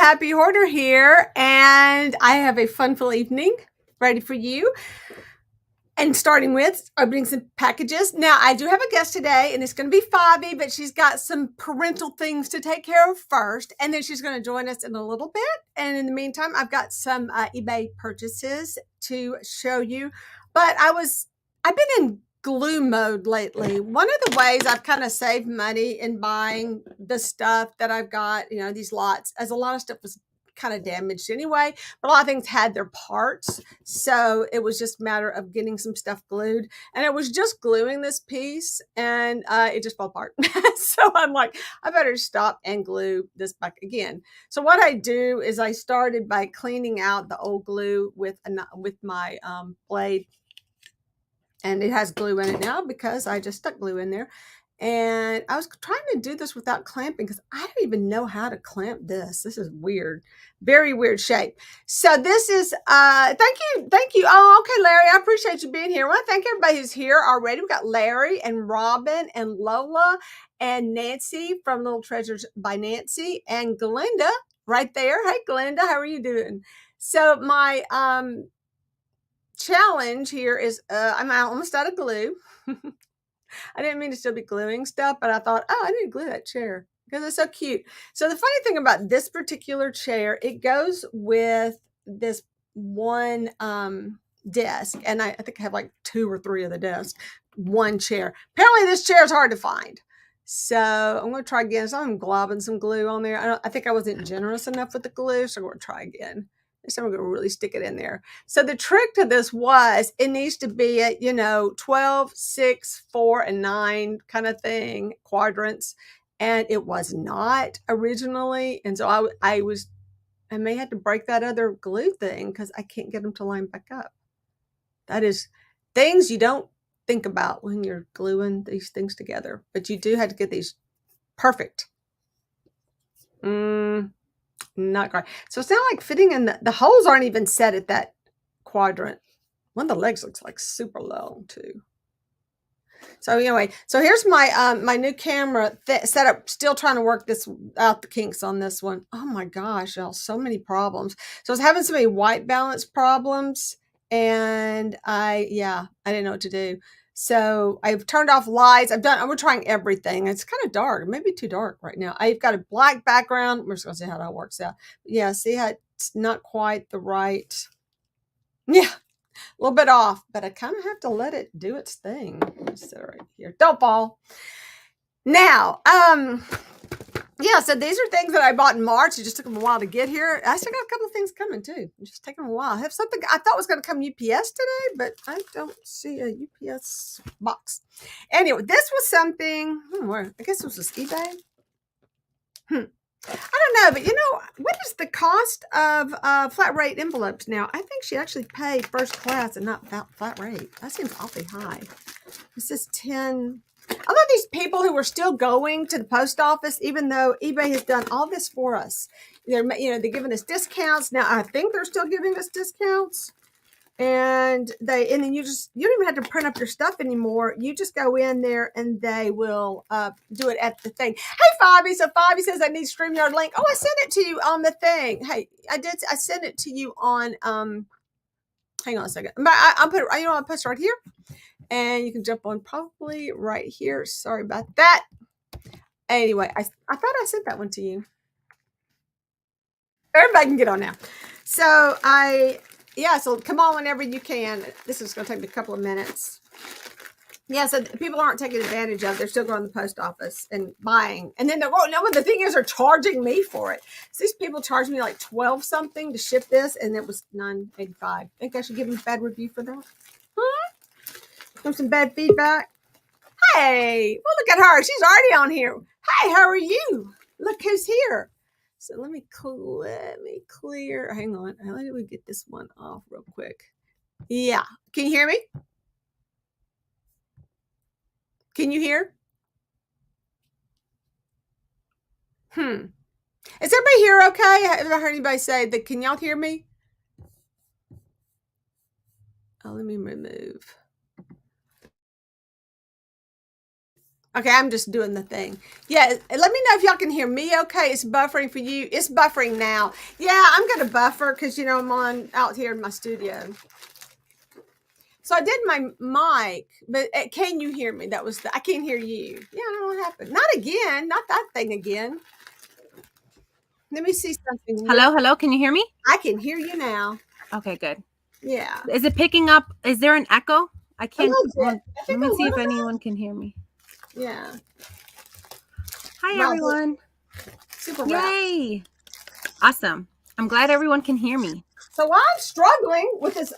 Happy Hoarder here, and I have a fun-filled evening ready for you. And starting with opening some packages. Now, I do have a guest today, and it's going to be Favi, but she's got some parental things to take care of first, and then she's going to join us in a little bit. And in the meantime, I've got some eBay purchases to show you. But I've been in glue mode lately. One of the ways I've kind of saved money in buying the stuff that I've got, these lots, as a lot of stuff was kind of damaged anyway, but a lot of things had their parts. So it was just a matter of getting some stuff glued. And it was just gluing this piece and it just fell apart. So I'm like, I better stop and glue this back again. So what I do is I started by cleaning out the old glue with my blade. And it has glue in it now because I just stuck glue in there. And I was trying to do this without clamping because I don't even know how to clamp this. This is weird, very weird shape. So this is, thank you. Oh, okay, Larry, I appreciate you being here. I want to thank everybody who's here already. We've got Larry and Robin and Lola and Nancy from Little Treasures by Nancy and Glinda right there. Hey, Glinda, how are you doing? So my challenge here is I'm almost out of glue. I didn't mean to still be gluing stuff, but I thought, oh, I need to glue that chair because it's so cute. So the funny thing about this particular chair, it goes with this one desk. And I think I have like 2 or 3 of the desks, one chair. Apparently this chair is hard to find. So I'm going to try again. So I'm globbing some glue on there. I think I wasn't generous enough with the glue. So I'm going to try again. So I'm going to really stick it in there. So the trick to this was it needs to be at, 12, 6, 4, and 9 kind of thing, quadrants. And it was not originally. And so I may have to break that other glue thing because I can't get them to line back up. That is things you don't think about when you're gluing these things together. But you do have to get these perfect. Not quite. So it's not like fitting in the holes aren't even set at that quadrant. One of the legs looks like super long too. So anyway, so here's my my new camera setup. Still trying to work this out, the kinks on this one. Oh my gosh, y'all, so many problems. So I was having so many white balance problems, and I didn't know what to do. So I've turned off lights. We're trying everything. It's kind of dark, maybe too dark right now. I've got a black background. We're just gonna see how that works out. Yeah, see how it's not quite the right. Yeah, a little bit off, but I kind of have to let it do its thing. Let's sit right here. Don't fall. Now, yeah, so these are things that I bought in March. It just took them a while to get here. I still got a couple of things coming too. It's just taking a while. I have something I thought was going to come UPS today, but I don't see a UPS box. Anyway, this was something, I guess this was eBay. I don't know, but what is the cost of flat rate envelopes now? I think she actually paid first class and not flat rate. That seems awfully high. This is 10. I love these people who are still going to the post office, even though eBay has done all this for us. They're giving us discounts. Now, I think they're still giving us discounts. And then you don't even have to print up your stuff anymore. You just go in there and they will do it at the thing. Hey, Favi. So Favi says I need StreamYard link. Oh, I sent it to you on the thing. Hey, I sent it to you on, hang on a second. I'll put it, I'll put it right here. And you can jump on probably right here. Sorry about that. Anyway, I thought I sent that one to you. Everybody can get on now. So so come on whenever you can. This is going to take me a couple of minutes. Yeah, so people aren't taking advantage of it. They're still going to the post office and buying. And then the thing is, they're charging me for it. So these people charged me like 12 something to ship this, and it was $9.85. Think I should give them a bad review for that? Some bad feedback. Hey, well, look at her. She's already on here. Hey, how are you? Look who's here. So let me clear. Hang on. Let me get this one off real quick. Yeah. Can you hear me? Can you hear? Is everybody here okay? Have I heard anybody say that? Can y'all hear me? Oh, let me remove. Okay, I'm just doing the thing. Yeah, let me know if y'all can hear me okay. It's buffering for you. It's buffering now. Yeah, I'm going to buffer because, I'm on out here in my studio. So I did my mic, but can you hear me? I can't hear you. Yeah, I don't know what happened. Not again. Not that thing again. Let me see something. Hello. Can you hear me? I can hear you now. Okay, good. Yeah. Is it picking up? Is there an echo? I can't. Let me see if anyone can hear me. Yeah. Hi, everyone. Super Yay. Awesome. I'm glad everyone can hear me. So while I'm struggling with this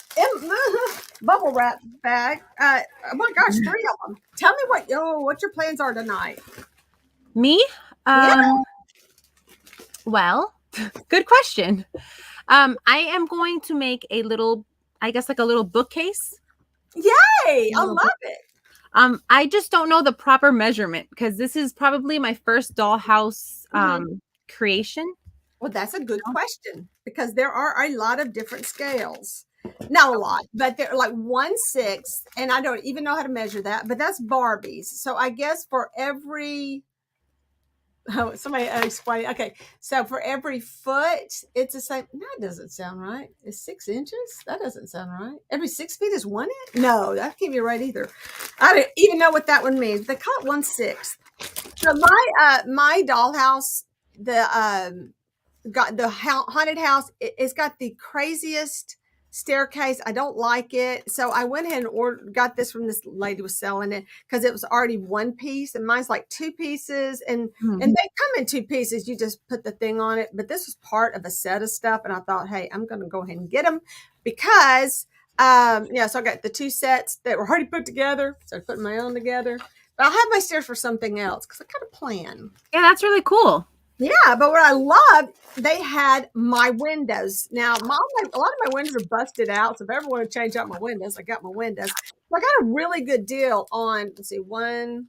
bubble wrap bag, oh my gosh, 3 of them. Tell me what your plans are tonight. Me? Well, good question. I am going to make a little, I guess, like a little bookcase. Yay! I love it. I just don't know the proper measurement because this is probably my first dollhouse creation. Well, that's a good question because there are a lot of different scales. Not a lot, but they're like 1/6, and I don't even know how to measure that, but that's Barbies. So I guess for every somebody explain. Okay, so for every foot, it's the same. No, that doesn't sound right. It's 6 inches. That doesn't sound right. Every 6 feet is 1 inch. No, that can't be right either. I don't even know what that one means. They call it 1/6. So my dollhouse, got the haunted house. It's got the craziest staircase. I don't like it, so I went ahead and got this from this lady was selling it because it was already 1 piece, and mine's like 2 pieces, and they come in 2 pieces. You just put the thing on it, but this was part of a set of stuff, and I thought, hey, I'm going to go ahead and get them because so I got the 2 sets that were already put together, so I'm putting my own together. But I'll have my stairs for something else because I kind of plan. Yeah, that's really cool. Yeah, but what I loved, they had my windows. Now, a lot of my windows are busted out. So if I ever want to change out my windows, I got my windows. So I got a really good deal on, let's see, 1,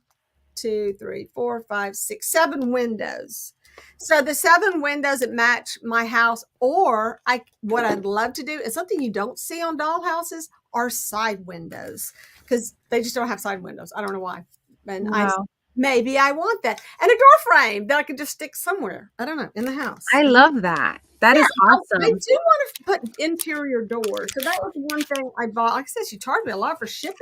2, 3, 4, 5, 6, 7 windows. So the 7 windows that match my house, or what I'd love to do is something you don't see on dollhouses are side windows because they just don't have side windows. I don't know why. And wow. Maybe I want that. And a door frame that I could just stick somewhere. I don't know, in the house. I love that. That is awesome. I do want to put interior doors. So that was one thing I bought. Like I said, she charged me a lot for shipping.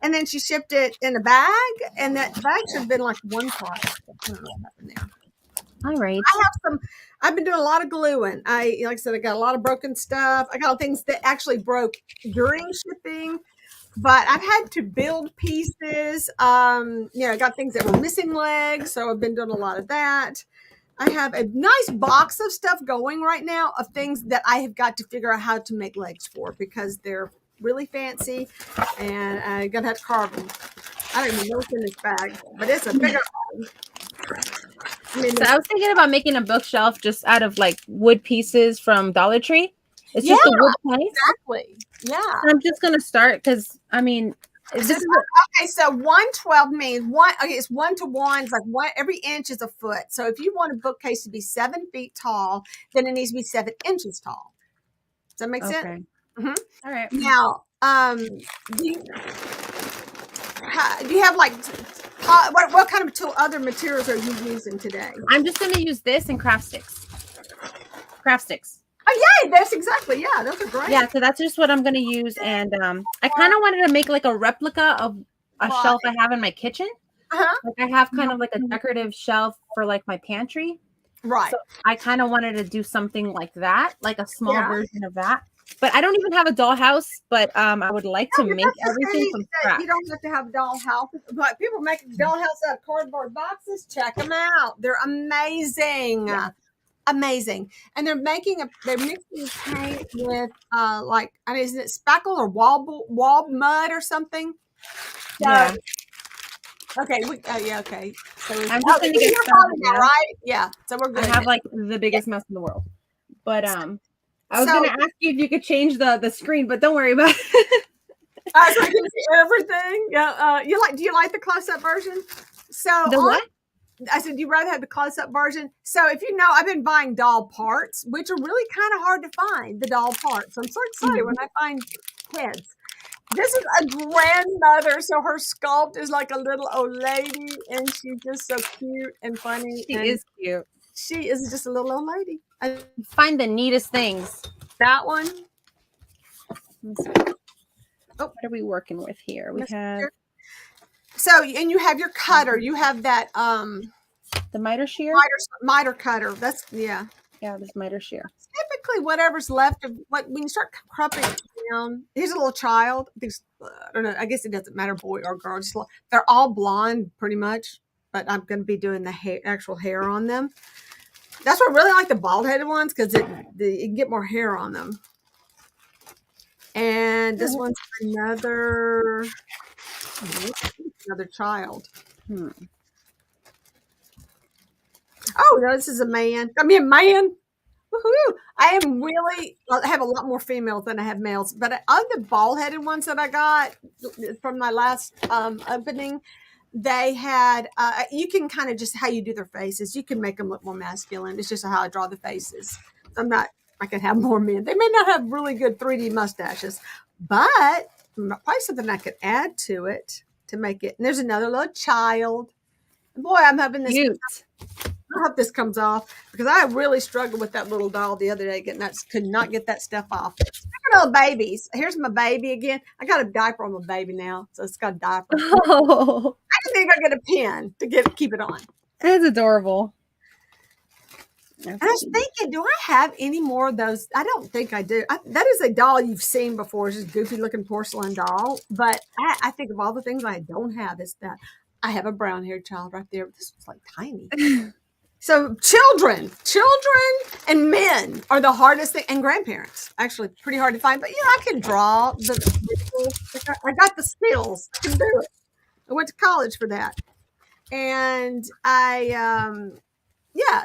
And then she shipped it in a bag. And that bag should have been like one price. I don't know what happened there. All right. I've been doing a lot of gluing. Like I said, I got a lot of broken stuff. I got things that actually broke during shipping. But I've had to build pieces. I got things that were missing legs, so I've been doing a lot of that. I have a nice box of stuff going right now of things that I have got to figure out how to make legs for because they're really fancy, and I'm gonna have to carve them. I don't even know what's in this bag, but it's a bigger bag. I was thinking about making a bookshelf just out of like wood pieces from Dollar Tree. It's just a wood place. Exactly. Yeah. I'm just gonna start because okay. So 112 means one. Okay, it's 1 to 1. It's like every inch is a foot. So if you want a bookcase to be 7 feet tall, then it needs to be 7 inches tall. Does that make sense? Mm-hmm. All right. Now, do you have like what kind of other materials are you using today? I'm just gonna use this and craft sticks. Oh, yay! That's exactly, yeah, those are great. Yeah, so that's just what I'm going to use. And I kind of wanted to make like a replica of a shelf I have in my kitchen. Like I have kind of like a decorative shelf for like my pantry. Right. So I kind of wanted to do something like that, like a small version of that. But I don't even have a dollhouse, but I would like to make everything from scratch. You don't have to have dollhouses, but people make dollhouse out of cardboard boxes. Check them out. They're amazing. Yeah. Amazing. And they're mixing paint with isn't it spackle or wall mud or something? So, yeah. Okay. Okay. So I'm just gonna get started now, right? Yeah. So we're good. I have like the biggest mess in the world. But I was gonna ask you if you could change the screen, but don't worry about it. So I can see everything. Yeah. Do you like the close-up version? So the what? I said, you'd rather have the close-up version. So if you know, I've been buying doll parts, which are really kind of hard to find, the doll parts. I'm so excited when I find heads. This is a grandmother, so her sculpt is like a little old lady, and she's just so cute and funny, She and is cute. she is just a little old lady. Find the neatest things. That one. What are we working with here? We have so, and you have your cutter. You have that the miter shear. Miter cutter. That's Yeah, this miter shear. Typically, whatever's left of what when you start crumping it down. Here's a little child. I don't know. I guess it doesn't matter, boy or girl. They're all blonde, pretty much. But I'm going to be doing the actual hair on them. That's why I really like the bald-headed ones because you can get more hair on them. And this one's another child. Oh, no, this is a man. I mean, man. Woohoo! I have a lot more females than I have males, but of the bald-headed ones that I got from my last opening, they had, you can kind of just how you do their faces, you can make them look more masculine. It's just how I draw the faces. I could have more men. They may not have really good 3D mustaches, but probably something I could add to it to make it. And there's another little child. Boy, I'm having this. Cute. I hope this comes off because I really struggled with that little doll the other day. Could not get that stuff off. Little babies. Here's my baby again. I got a diaper on my baby now, so it's got a diaper. Oh, I just think I get a pin to keep it on. that's adorable. And I was thinking, do I have any more of those? I don't think I do. That is a doll you've seen before. It's just a goofy looking porcelain doll. But I think of all the things I don't have is that I have a brown haired child right there. This was like tiny. So children and men are the hardest thing, and grandparents actually pretty hard to find. But I can draw. I got the skills. I can do it. I went to college for that, and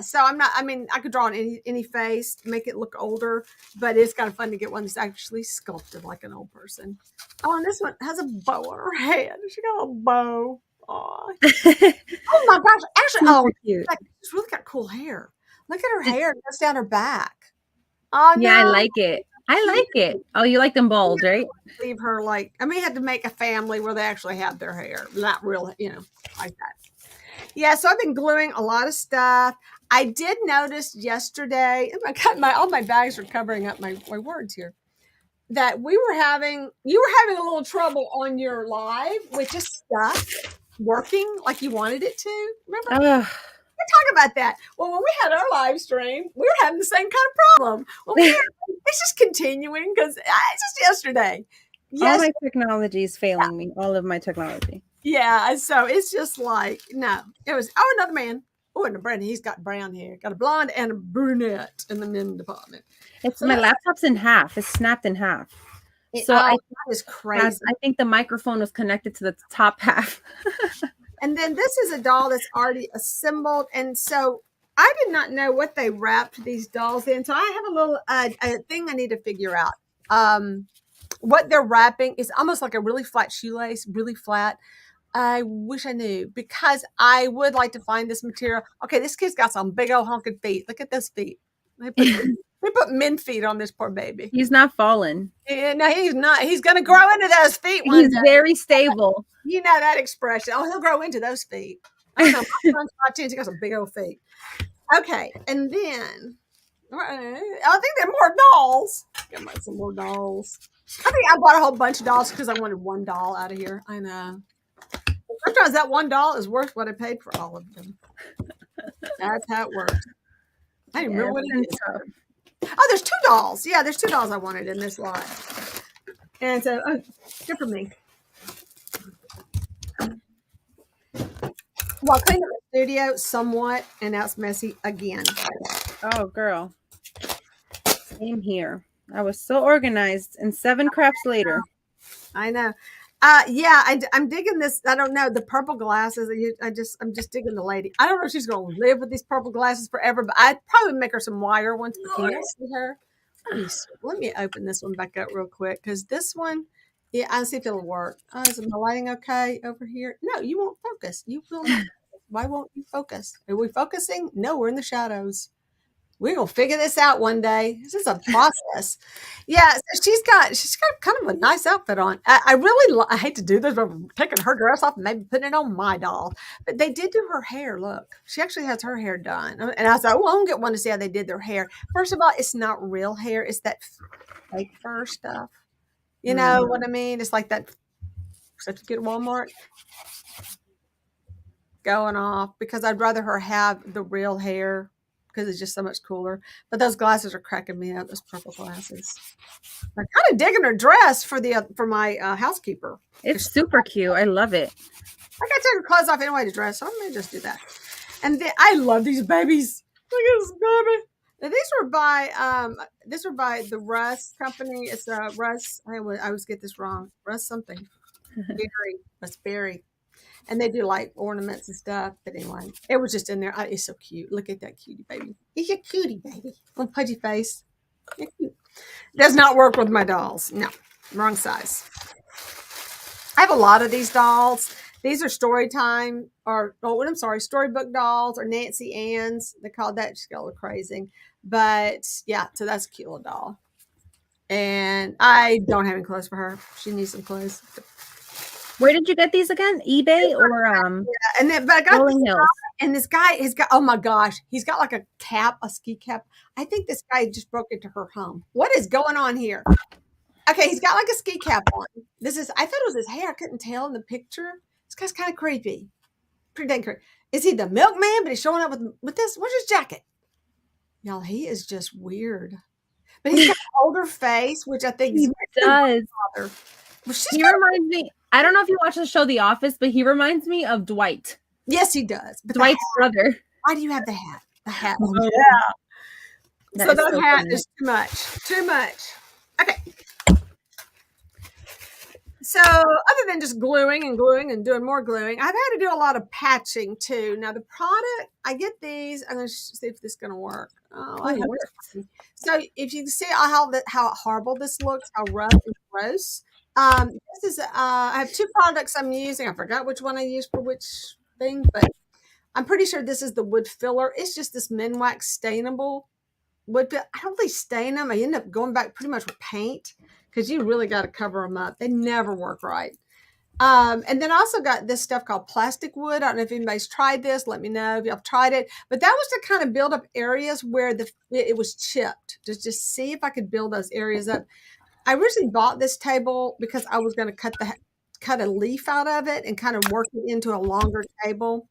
so I'm not. I mean, I could draw on any face, make it look older, but it's kind of fun to get one that's actually sculpted like an old person. Oh, and this one has a bow on her head. She got a bow. Oh my gosh! Actually, cute. She's really got cool hair. Look at her hair; it goes down her back. Oh yeah, no. I like it. Oh, you like them bald, right? Leave her I may have to make a family where they actually have their hair, not real, like that. Yeah, so I've been gluing a lot of stuff. I did notice yesterday. All my bags are covering up my words here. That you were having a little trouble on your live with just stuff working like you wanted it to. Remember? We talk about that. Well, when we had our live stream, we were having the same kind of problem. Well, it's just continuing because it's just yesterday. All my technology is failing me. All of my technology. Yeah, so it's just no. It was another man. Oh, and a Brandon, he's got brown hair, got a blonde and a brunette in the men department. My laptop's in half. It's snapped in half. That is crazy. I think the microphone was connected to the top half. And then this is a doll that's already assembled. And so I did not know what they wrapped these dolls in. So I have a little a thing I need to figure out. What they're wrapping is almost like a really flat shoelace, really flat. I wish I knew because I would like to find this material. Okay, this kid's got some big old honking feet. Look at those feet. They put men feet on this poor baby. He's not falling. Yeah, no, he's not. He's going to grow into those feet one He's day. very stable. You know that expression. Oh, he'll grow into those feet. I know. My son's 5'10". He got some big old feet. Okay, and then I think there are more dolls. Get some more dolls. I think I bought a whole bunch of dolls because I wanted one doll out of here. I know. Sometimes that one doll is worth what I paid for all of them. That's how it works. I didn't remember what it is. Oh, there's 2 dolls. Yeah, there's 2 dolls I wanted in this lot. And so, good for me. Well, I cleaned up the studio somewhat, and now it's messy again. Oh, girl. Same here. I was so organized, and 7 crafts later. I know. I'm digging this. I don't know the purple glasses. I'm just digging the lady. I don't know if she's going to live with these purple glasses forever, but I'd probably make her some wire ones. Can you see her? Let me open this one back up real quick because this one, I'll see if it'll work. Is my lighting okay over here? No, you won't focus. You will not. Why won't you focus? Are we focusing? No, we're in the shadows. We're gonna figure this out one day. This is a process. Yeah, so she's got kind of a nice outfit on. I hate to do this, but I'm taking her dress off and maybe putting it on my doll. But they did do her hair. Look, she actually has her hair done, and I was like, well, I'm gonna get one to see how they did their hair. First of all, it's not real hair; it's that fake fur stuff. You know what I mean? It's like that stuff you get at Walmart going off because I'd rather her have the real hair because it's just so much cooler. But those glasses are cracking me up. Those purple glasses. I'm kind of digging her dress for my housekeeper. It's super cute. I love it. I got to take her clothes off anyway to dress, so I'm gonna just do that. And I love these babies. Look at this baby. Now, these were by the Russ company. It's Russ. I always get this wrong. Russ something. Berry. And they do like ornaments and stuff. But anyway, it was just in there. It's so cute. Look at that cutie baby. He's a cutie baby. Little pudgy face. Cute. Does not work with my dolls. No, wrong size. I have a lot of these dolls. These are storybook dolls or Nancy Ann's. They called that. She's got a little crazy. But yeah, so that's a cute little doll. And I don't have any clothes for her. She needs some clothes. Where did you get these again? eBay or and then but I got Rolling Hills? And this guy has got, oh my gosh, he's got like a ski cap. I think this guy just broke into her home. What is going on here? Okay, he's got like a ski cap on. I thought it was his hair. I couldn't tell in the picture. This guy's kind of creepy. Pretty dang creepy. Is he the milkman? But he's showing up with this. What's his jacket? Y'all, he is just weird. But he's got an older face, which I think he does. Well, he reminds me. I don't know if you watch the show The Office, but he reminds me of Dwight. Yes, he does. But Dwight's brother. Why do you have the hat? The hat. Oh, yeah. So that hat is too much. Too much. Okay. So other than just gluing and doing more gluing, I've had to do a lot of patching too. Now the product, I get these. I'm going to see if this is going to work. Oh, it works. So if you can see how horrible this looks, how rough and gross. This is I have two products I'm using. I forgot which one I used for which thing, but I'm pretty sure this is the wood filler. It's just this Minwax stainable wood filler. I don't really stain them. I end up going back pretty much with paint because you really got to cover them up. They never work right. And then I also got this stuff called plastic wood. I don't know if anybody's tried this. Let me know if y'all tried it. But that was to kind of build up areas where it was chipped. Just see if I could build those areas up. I originally bought this table because I was going to cut a leaf out of it and kind of work it into a longer table.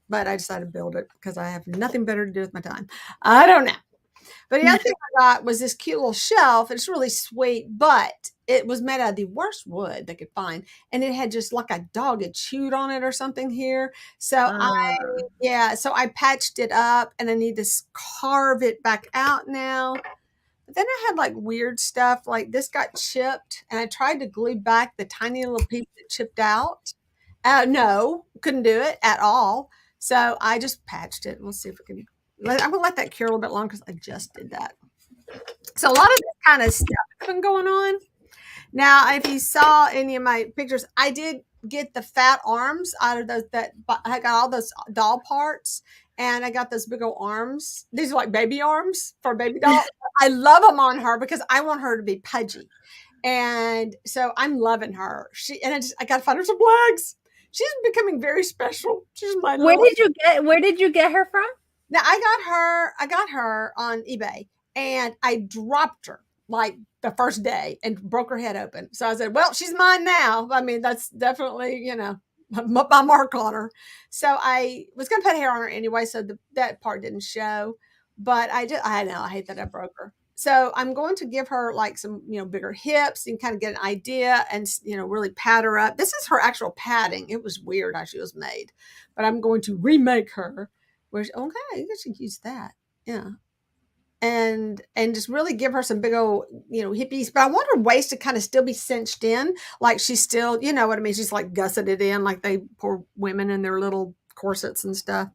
But I decided to build it because I have nothing better to do with my time. I don't know. But the other thing I got was this cute little shelf. It's really sweet, but it was made out of the worst wood they could find. And it had just like a dog had chewed on it or something here. So I patched it up and I need to carve it back out now. But then I had like weird stuff, like this got chipped, and I tried to glue back the tiny little piece that chipped out. No, couldn't do it at all. So I just patched it. We'll see if we can. I'm gonna let that cure a little bit longer because I just did that. So a lot of this kind of stuff has been going on. Now, if you saw any of my pictures, I did get the fat arms out of those. I got all those doll parts. And I got those big old arms. These are like baby arms for a baby doll. I love them on her because I want her to be pudgy. And so I'm loving her. I got to find her some legs. She's becoming very special. She's my Where did you get her from? Now I got her on eBay and I dropped her like the first day and broke her head open. So I said, well, she's mine now. I mean, that's definitely, my mark on her. So I was going to put hair on her anyway, so that part didn't show. But I hate that I broke her. So I'm going to give her like some, bigger hips and kind of get an idea and, really pad her up. This is her actual padding. It was weird how she was made. But I'm going to remake her. Okay, I guess you can use that. Yeah. And just really give her some big old, hippies. But I want her waist to kind of still be cinched in. Like she's still, you know what I mean? She's like gusseted in like they poor women in their little corsets and stuff.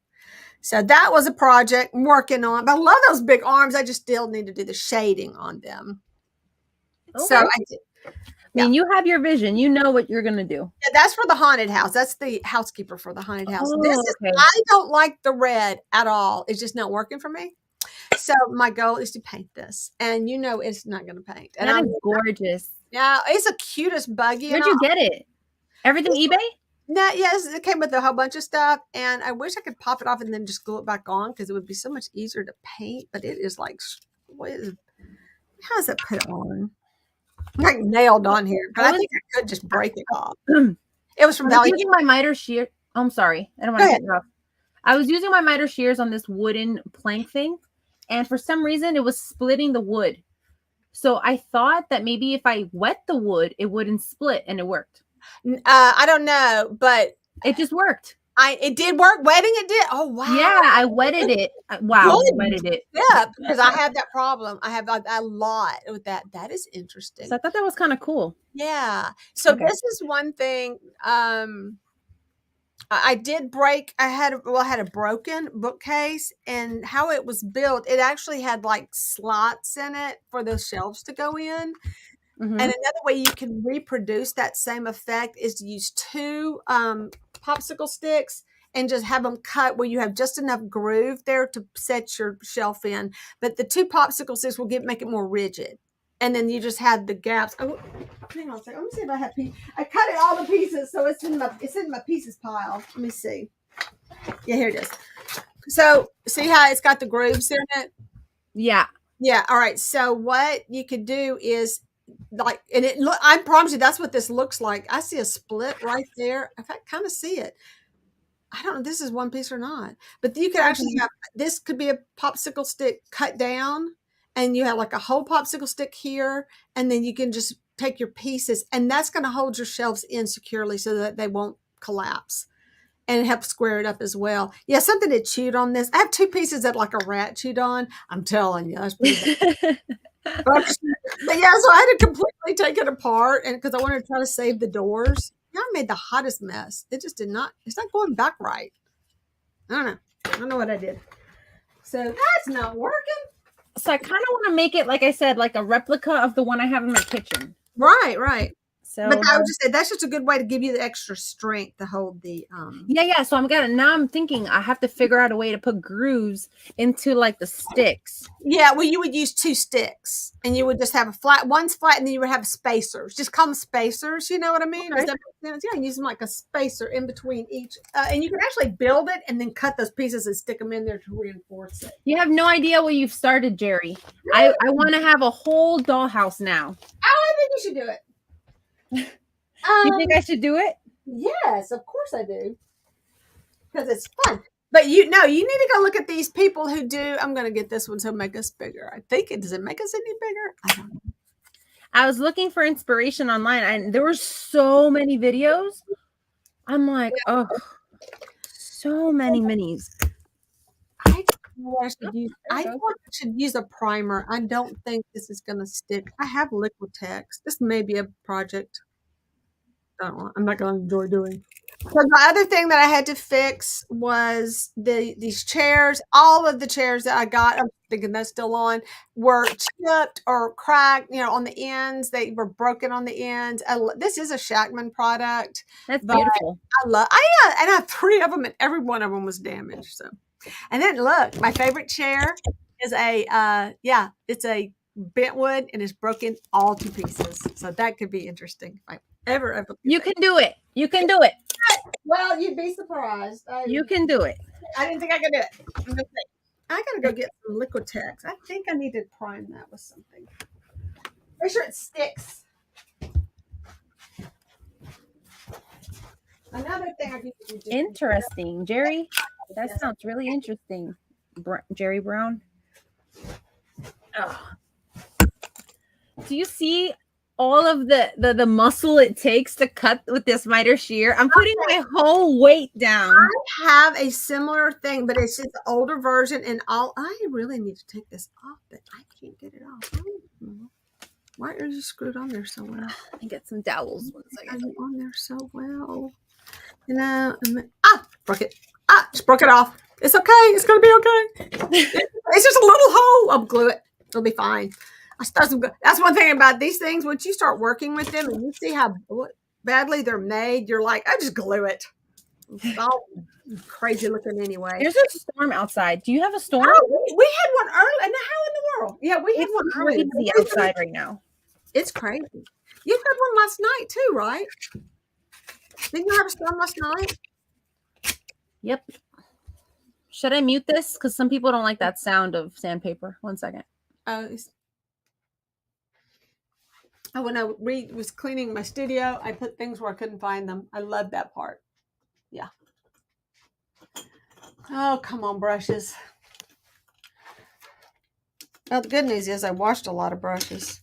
So that was a project I'm working on. But I love those big arms. I just still need to do the shading on them. Okay. So I did. I mean, you have your vision. You know what you're going to do. Yeah, that's for the haunted house. That's the housekeeper for the haunted house. I don't like the red at all. It's just not working for me. So my goal is to paint this, and it's not going to paint. And That is gorgeous. Yeah, it's the cutest buggy. Where'd you get it? Everything eBay? No, yes, it came with a whole bunch of stuff, and I wish I could pop it off and then just glue it back on because it would be so much easier to paint. But it is like, how does it put on? Like nailed on here, but I think I could just break it off. It was from I was using my miter shear. Oh, I'm sorry, I don't want to cut you off. I was using my miter shears on this wooden plank thing, and for some reason, it was splitting the wood. So I thought that maybe if I wet the wood, it wouldn't split, and it worked. I don't know, but it just worked. It did work. Wetting it did. Oh wow! Yeah, I wetted it. Wow, Good. wetted it. Yeah, because I have that problem. I have a lot with that. That is interesting. So I thought that was kind of cool. Yeah. So this is one thing. I did break. I had a broken bookcase, and how it was built, it actually had like slots in it for those shelves to go in. Mm-hmm. And another way you can reproduce that same effect is to use 2 popsicle sticks and just have them cut where you have just enough groove there to set your shelf in. But the 2 popsicle sticks will make it more rigid. And then you just have the gaps. Oh, hang on a second. Let me see if I have pieces. I cut it all the pieces, so it's in my pieces pile. Let me see. Yeah, here it is. So see how it's got the grooves in it? Yeah. Yeah. All right. So what you could do is I promise you that's what this looks like. I see a split right there. I kind of see it. I don't know if this is one piece or not, but you could actually have, this could be a popsicle stick cut down, and you have like a whole popsicle stick here, and then you can just take your pieces, and that's going to hold your shelves in securely so that they won't collapse, and it helps square it up as well. Yeah, something that chewed on this. I have 2 pieces that like a rat chewed on. I'm telling you, that's pretty bad. but yeah, so I had to completely take it apart, and because I wanted to try to save the doors. Yeah, I made the hottest mess. It just did not. It's not going back right. I don't know what I did. So that's not working. So I kind of want to make it, like I said, like a replica of the one I have in my kitchen. Right. So, but I would just say that's just a good way to give you the extra strength to hold the. Yeah. So I'm thinking I have to figure out a way to put grooves into like the sticks. Yeah, well, you would use 2 sticks, and you would just have one's flat, and then you would have spacers. Just call them spacers. You know what I mean? Okay. Does that make sense? Yeah, use them like a spacer in between each, and you can actually build it and then cut those pieces and stick them in there to reinforce it. You have no idea what you've started, Jerry. I want to have a whole dollhouse now. Oh, I think you should do it. You think I should do it? Yes, of course I do. Because it's fun. But you need to go look at these people who do. I'm going to get this one to make us bigger. I think does it make us any bigger? I don't know. I was looking for inspiration online, and there were so many videos. I'm like, oh, so many minis. I should use a primer. I don't think this is going to stick. I have Liquitex. This may be a project I'm not going to enjoy doing. So the other thing that I had to fix was these chairs. All of the chairs that I got, I'm thinking that's still on, were chipped or cracked, on the ends. They were broken on the ends. This is a Shackman product. That's beautiful. And I have 3 of them, and every one of them was damaged. So, and then look, my favorite chair is it's a bentwood, and it's broken all to pieces. So that could be interesting. Ever. You can do it. You can do it. Well, you'd be surprised. You can do it. I didn't think I could do it. I got to go get some Liquitex. I think I need to prime that with something. Make sure it sticks. Another thing I need to do. Interesting, Jerry. That sounds really interesting. Jerry Brown. Oh. Do you see all of the muscle it takes to cut with this miter shear? I'm putting my whole weight down. I have a similar thing, but it's just the older version, and I really need to take this off, but I can't get it off. Why are you screwed on there so well? Let me get some dowels. 1 second. I'm on there so well. Broke it. Just broke it off. It's okay. It's going to be okay. It's just a little hole. I'll glue it. It'll be fine. That's one thing about these things. Once you start working with them and you see how badly they're made, you're like, I just glue it. It's all crazy looking anyway. There's a storm outside. Do you have a storm? Oh, we had one early. And how in the world? Yeah, we had It's one early. crazy outside right now. It's crazy. You had one last night too, right? Didn't you have a storm last night? Yep. Should I mute this? Because some people don't like that sound of sandpaper. 1 second. When I was cleaning my studio, I put things where I couldn't find them. I love that part. Yeah. Oh, come on, brushes. Well, the good news is I washed a lot of brushes.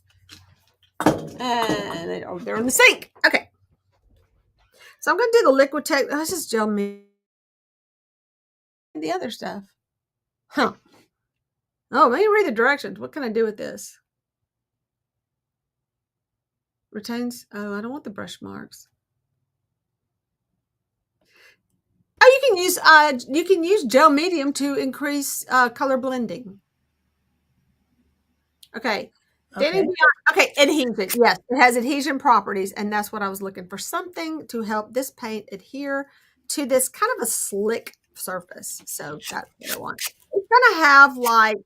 And they're in the sink. Okay. So I'm going to do the liquid tech. Oh, this is gel me. The other stuff. Huh. Oh, let me read the directions. What can I do with this? Retains. Oh, I don't want the brush marks. Oh, you can use gel medium to increase color blending. Okay. Okay. Adhesion. Yes, it has adhesion properties, and that's what I was looking for. Something to help this paint adhere to this kind of a slick surface. So that's what I want. It's gonna have like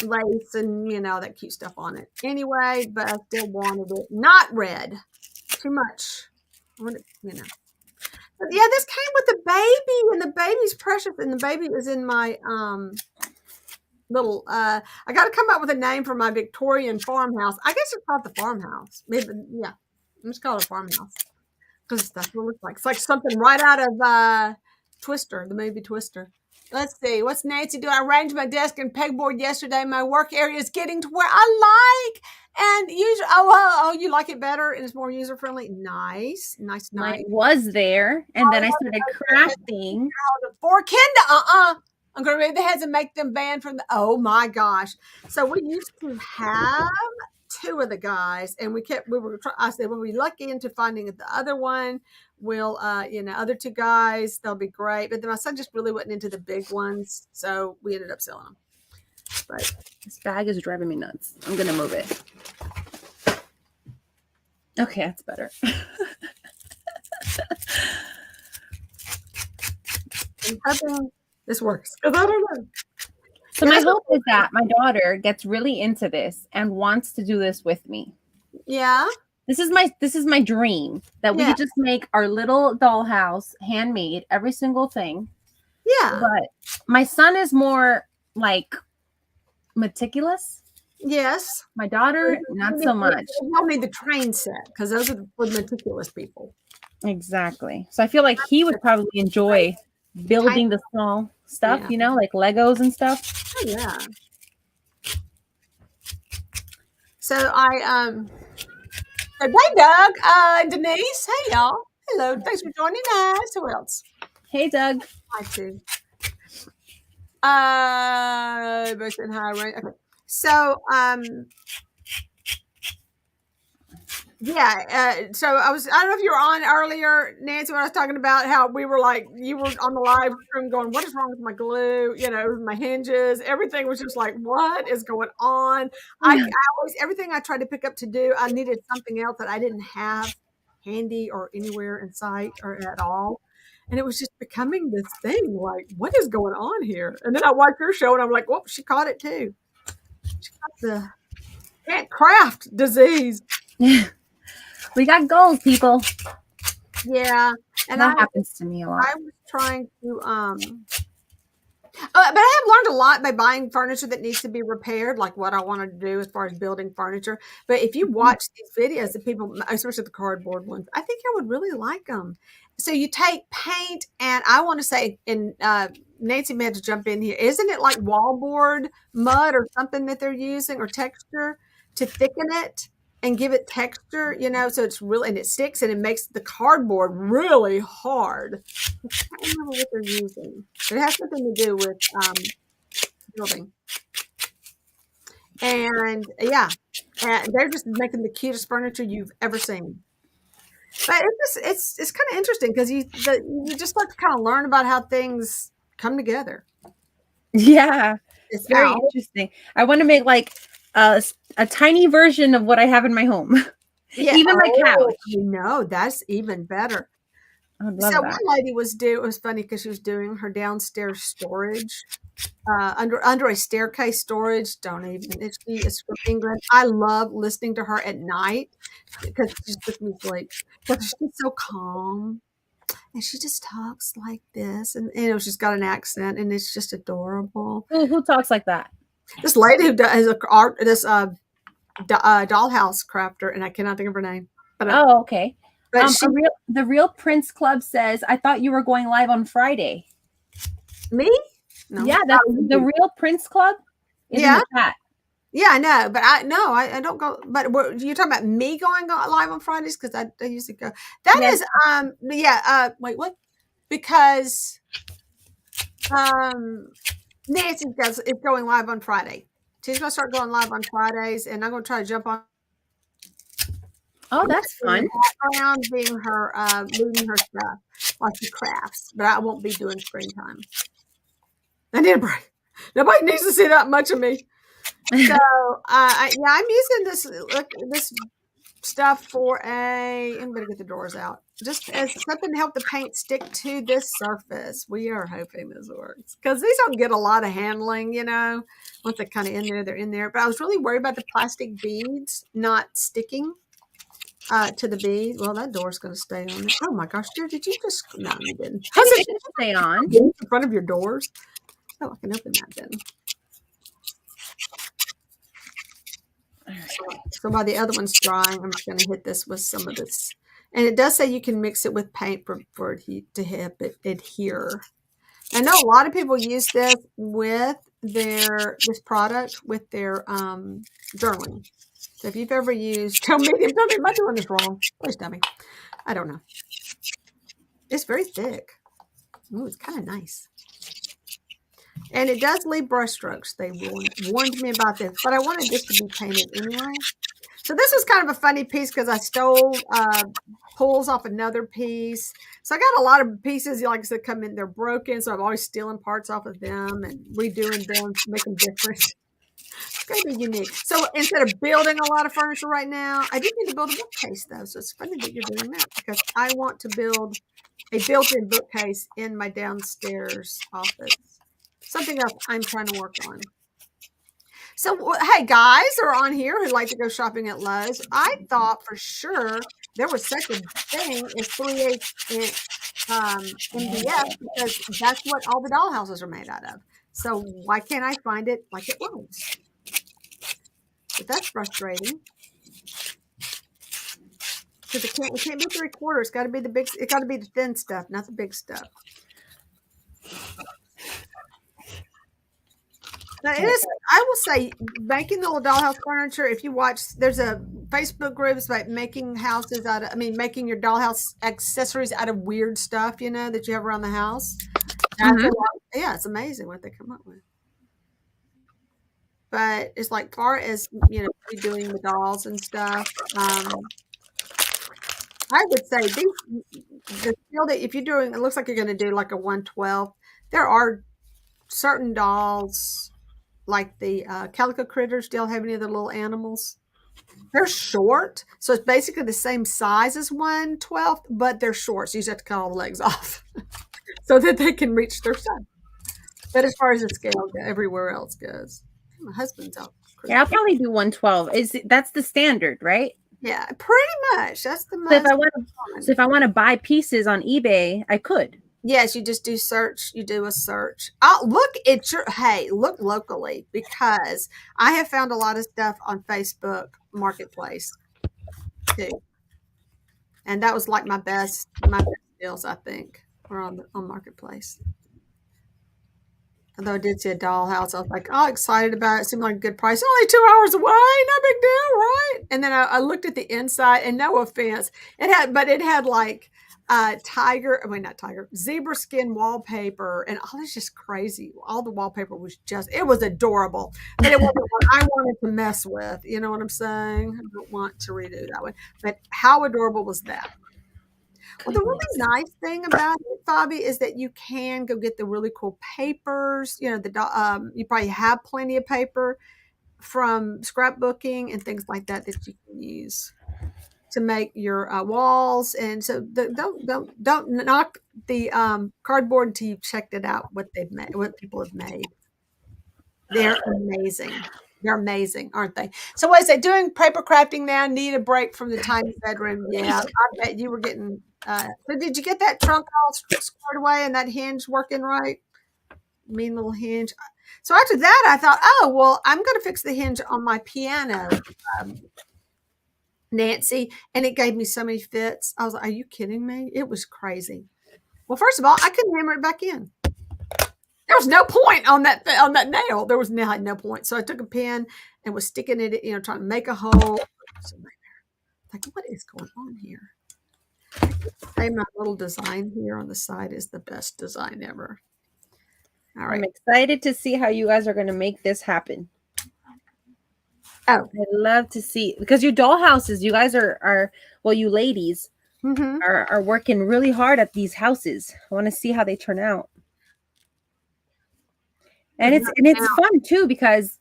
lace and that cute stuff on it anyway, but I still wanted it not red. Too much. But yeah, this came with the baby, and the baby's precious, and the baby is in my little I got to come up with a name for my Victorian farmhouse. I guess it's called the farmhouse. Maybe, yeah. I'm just call it a farmhouse because that's what it looks like. It's like something right out of Twister, the movie Twister. Let's see. What's Nancy doing? I arranged my desk and pegboard yesterday. My work area is getting to where I like and use. Oh, you like it better and it's more user friendly. Nice. Mine was there, and then I started crafting. For Kindle, I'm going to remove the heads and make them banned from the. Oh my gosh! So we used to have two of the guys, and I said, we'll be lucky into finding the other one. We'll, other two guys, they'll be great. But then my son just really wasn't into the big ones, so we ended up selling them. But this bag is driving me nuts. I'm going to move it. Okay, that's better. I'm hoping this works. I don't know. So my hope is that my daughter gets really into this and wants to do this with me. Yeah. This is my dream that we could just make our little dollhouse handmade, every single thing. Yeah. But my son is more like meticulous. Yes. My daughter, not so much. You'll need the train set because those are for meticulous people. Exactly. So I feel like he would probably enjoy building the small stuff, like Legos and stuff. Oh, yeah. So I hey Doug, Denise, hey y'all. Hello, thanks for joining us. Who else? Hey Doug. Hi too. Both in high range. Okay. So so I don't know if you were on earlier, Nancy, when I was talking about how we were like, you were on the live stream going, what is wrong with my glue? My hinges, everything was just like, what is going on? I always, everything I tried to pick up to do, I needed something else that I didn't have handy or anywhere in sight or at all. And it was just becoming this thing like, what is going on here? And then I watched your show and I'm like, well, she caught it too. She got the can't craft disease. We got goals, people. Yeah. And that happens to me a lot. I was trying to, but I have learned a lot by buying furniture that needs to be repaired, like what I wanted to do as far as building furniture. But if you watch these videos of people, especially the cardboard ones, I think I would really like them. So you take paint, and I want to say, and Nancy may have to jump in here. Isn't it like wallboard mud or something that they're using or texture to thicken it? And give it texture, so it's really, and it sticks and it makes the cardboard really hard. I can't remember what they're using. But it has something to do with building. And and they're just making the cutest furniture you've ever seen. But it's kind of interesting because you just like to kind of learn about how things come together. Yeah, it's very interesting. I want to make like a tiny version of what I have in my home. Yeah. Even my couch. That's even better. I would love So that. one lady it was funny because she was doing her downstairs storage under a staircase storage. Don't even. She is from England. I love listening to her at night because she just puts me to sleep because she's so calm and she just talks like this, and she's got an accent, and it's just adorable. Who talks like that? This lady who does dollhouse crafter, and I cannot think of her name, Oh, okay. but she The Real Prince Club says, I thought you were going live on Friday. me no Yeah, that's the Real Prince Club is in the chat. Yeah, I know, but I don't go. But you're talking about me going live on Fridays because I usually go. That is wait, what? Because Nancy is going live on Friday. She's gonna start going live on Fridays, and I'm gonna try to jump on. Oh, that's fun. Background being her leading her stuff like the crafts, but I won't be doing screen time. I need a break. Nobody needs to see that much of me. So I'm using this stuff for I'm gonna get the drawers out just as something to help the paint stick to this surface. We are hoping this works because these don't get a lot of handling, once they're kind of in there, they're in there. But I was really worried about the plastic beads not sticking to the bead. Well, that door's going to stay on it. Oh my gosh, dear, did you just? No, you didn't. I think it should stay on in front of your doors. Oh, I can open that then. So while the other one's drying, I'm just going to hit this with some of this. And it does say you can mix it with paint for it to adhere. I know a lot of people use this with this product with their journaling. So if you've ever used, tell me, am I doing this wrong? Please tell me. I don't know. It's very thick. Ooh, it's kind of nice. And it does leave brush strokes. They warned me about this, but I wanted this to be painted anyway. So this was kind of a funny piece because I stole pulls off another piece. So I got a lot of pieces, like I said, come in. They're broken, so I'm always stealing parts off of them and redoing them to make them different. It's going to be unique. So instead of building a lot of furniture right now, I do need to build a bookcase, though. So it's funny that you're doing that because I want to build a built-in bookcase in my downstairs office. Something else I'm trying to work on. So, hey, guys are on here who like to go shopping at Lowe's. I thought for sure there was such a thing as 3/8-inch MDF because that's what all the dollhouses are made out of. So why can't I find it like at Lowe's? But that's frustrating because it can't be 3/4. It's got to be the big. It got to be the thin stuff, not the big stuff. Now, it is, I will say, making the little dollhouse furniture, if you watch, there's a Facebook group about making making your dollhouse accessories out of weird stuff, that you have around the house. Mm-hmm. It's amazing what they come up with. But it's like far as, doing the dolls and stuff, I would say if you're doing, it looks like you're going to do like a 1/12, there are certain dolls, like the Calico Critters. Do y'all have any of the little animals? They're short, so it's basically the same size as 1/12, but they're short, so you just have to cut all the legs off so that they can reach their son. But as far as the scale everywhere else goes, my husband's out. Yeah, I'll probably do 1/12. That's the standard, right? Yeah, pretty much. That's the most. So if I want to buy pieces on eBay, I could. Yes, you just do search. You do a search. Look locally, because I have found a lot of stuff on Facebook Marketplace too, and that was like my best deals. I think were on Marketplace. Although I did see a dollhouse, I was like, excited about it. It seemed like a good price. Only 2 hours away, no big deal, right? And then I looked at the inside, and no offense, it had like zebra skin wallpaper, and all it's just crazy. All the wallpaper was it was adorable, but it wasn't what I wanted to mess with. You know what I'm saying? I don't want to redo that one, but how adorable was that? Well, the really nice thing about it, Favi, is that you can go get the really cool papers. You probably have plenty of paper from scrapbooking and things like that you can use to make your walls, and so don't knock the cardboard until you've checked it out what they've made, what people have made. They're amazing. They're amazing, aren't they? So what is it? Doing paper crafting now? Need a break from the tiny bedroom? Yeah, I bet you were getting. So did you get that trunk all squared away and that hinge working right? Mean little hinge. So after that, I thought, oh well, I'm going to fix the hinge on my piano, Nancy, and it gave me so many fits. I was like, are you kidding me? It was crazy. Well, first of all, I couldn't hammer it back in. There was no point on that nail. There was no point. So I took a pin and was sticking it, trying to make a hole. Like, what is going on here? Say my little design here on the side is the best design ever. All right. I'm excited to see how you guys are going to make this happen. Oh, I'd love to see, because your dollhouses, you guys are well, you ladies are working really hard at these houses. I want to see how they turn out. And it's fun too, because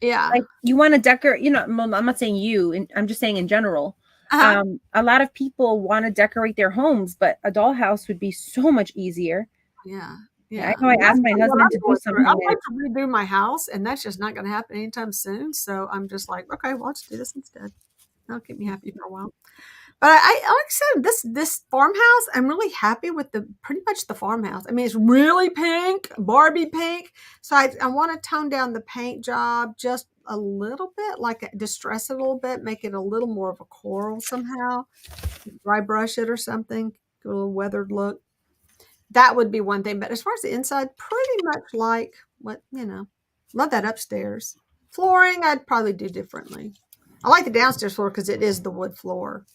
like you want to decorate, I'm not saying you, and I'm just saying in general. A lot of people want to decorate their homes, but a dollhouse would be so much easier. Yeah. I know I asked my husband to do something. I'd like to redo my house, and that's just not going to happen anytime soon. So I'm just like, okay, well, let's do this instead. That'll keep me happy for a while. But like I said, this farmhouse, I'm really happy with pretty much the farmhouse. I mean, it's really pink, Barbie pink. So I want to tone down the paint job just a little bit, like distress it a little bit, make it a little more of a coral somehow. Dry brush it or something, get a little weathered look. That would be one thing. But as far as the inside, pretty much like what, love that upstairs. Flooring, I'd probably do differently. I like the downstairs floor because it is the wood floor.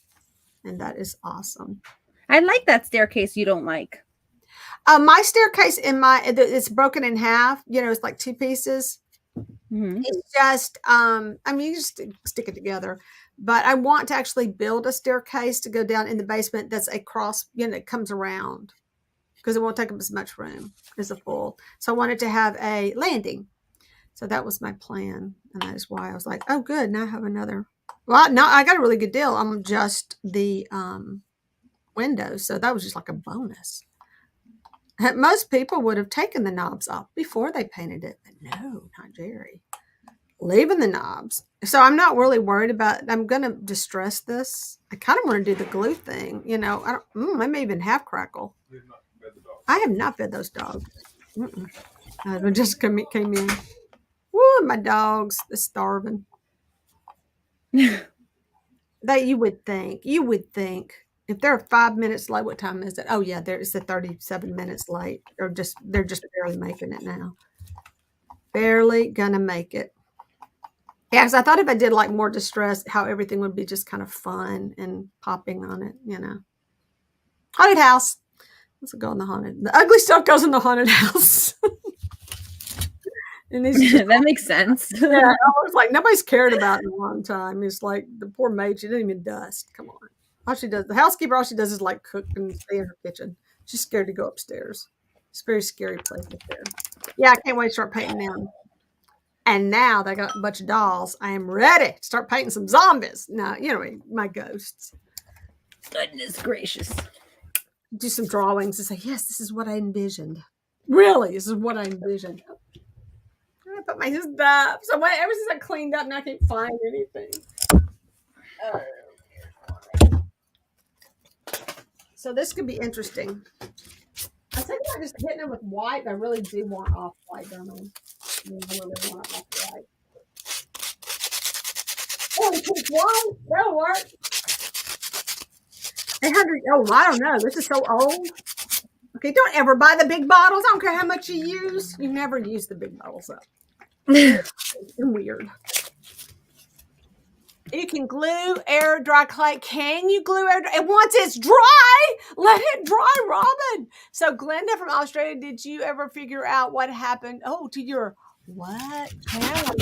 And that is awesome. I like that staircase you don't like. My staircase it's broken in half. It's like two pieces. It's just, you just stick it together. But I want to actually build a staircase to go down in the basement that's a cross, it comes around. Because it won't take up as much room as a full. So I wanted to have a landing. So that was my plan. And that is why I was like, oh, good. Now I have another. Well, no, I got a really good deal on just the windows. So that was just like a bonus. Most people would have taken the knobs off before they painted it. But no, not Jerry. Leaving the knobs. So I'm not really worried about it. I'm going to distress this. I kind of want to do the glue thing. I may even have crackle. I have not fed those dogs. I just came in. Woo, my dogs, they're starving. You would think if they're 5 minutes late, what time is it? Oh yeah, it's 37 minutes late. They're just barely making it now. Barely gonna make it. Yeah, because I thought if I did like more distress, how everything would be just kind of fun and popping on it, Haunted house. Let's go in the haunted. The ugly stuff goes in the haunted house. And that makes sense. Yeah, I was like, nobody's cared about it in a long time. It's like the poor maid, she didn't even dust. Come on. All she does, the housekeeper, all she does is like cook and stay in her kitchen. She's scared to go upstairs. It's a very scary place up there. Yeah, I can't wait to start painting them. And now they got a bunch of dolls. I am ready to start painting some zombies. Now, my ghosts. Goodness gracious. Do some drawings and say, yes, this is what I envisioned. Really, this is what I envisioned. I put my stuff. So ever since I cleaned up, now I can't find anything. So this could be interesting. I think I'm just hitting it with white, but I really do want off-white, don't I? I really want off-white. Oh, it's white. That'll work. 800. Oh, I don't know. This is so old. Okay, don't ever buy the big bottles. I don't care how much you use. You never use the big bottles up. It's weird. You can glue air dry clay. Can you glue air dry? And once it's dry, let it dry, Robin. So Glenda from Australia, did you ever figure out what happened? Oh, to your what? What?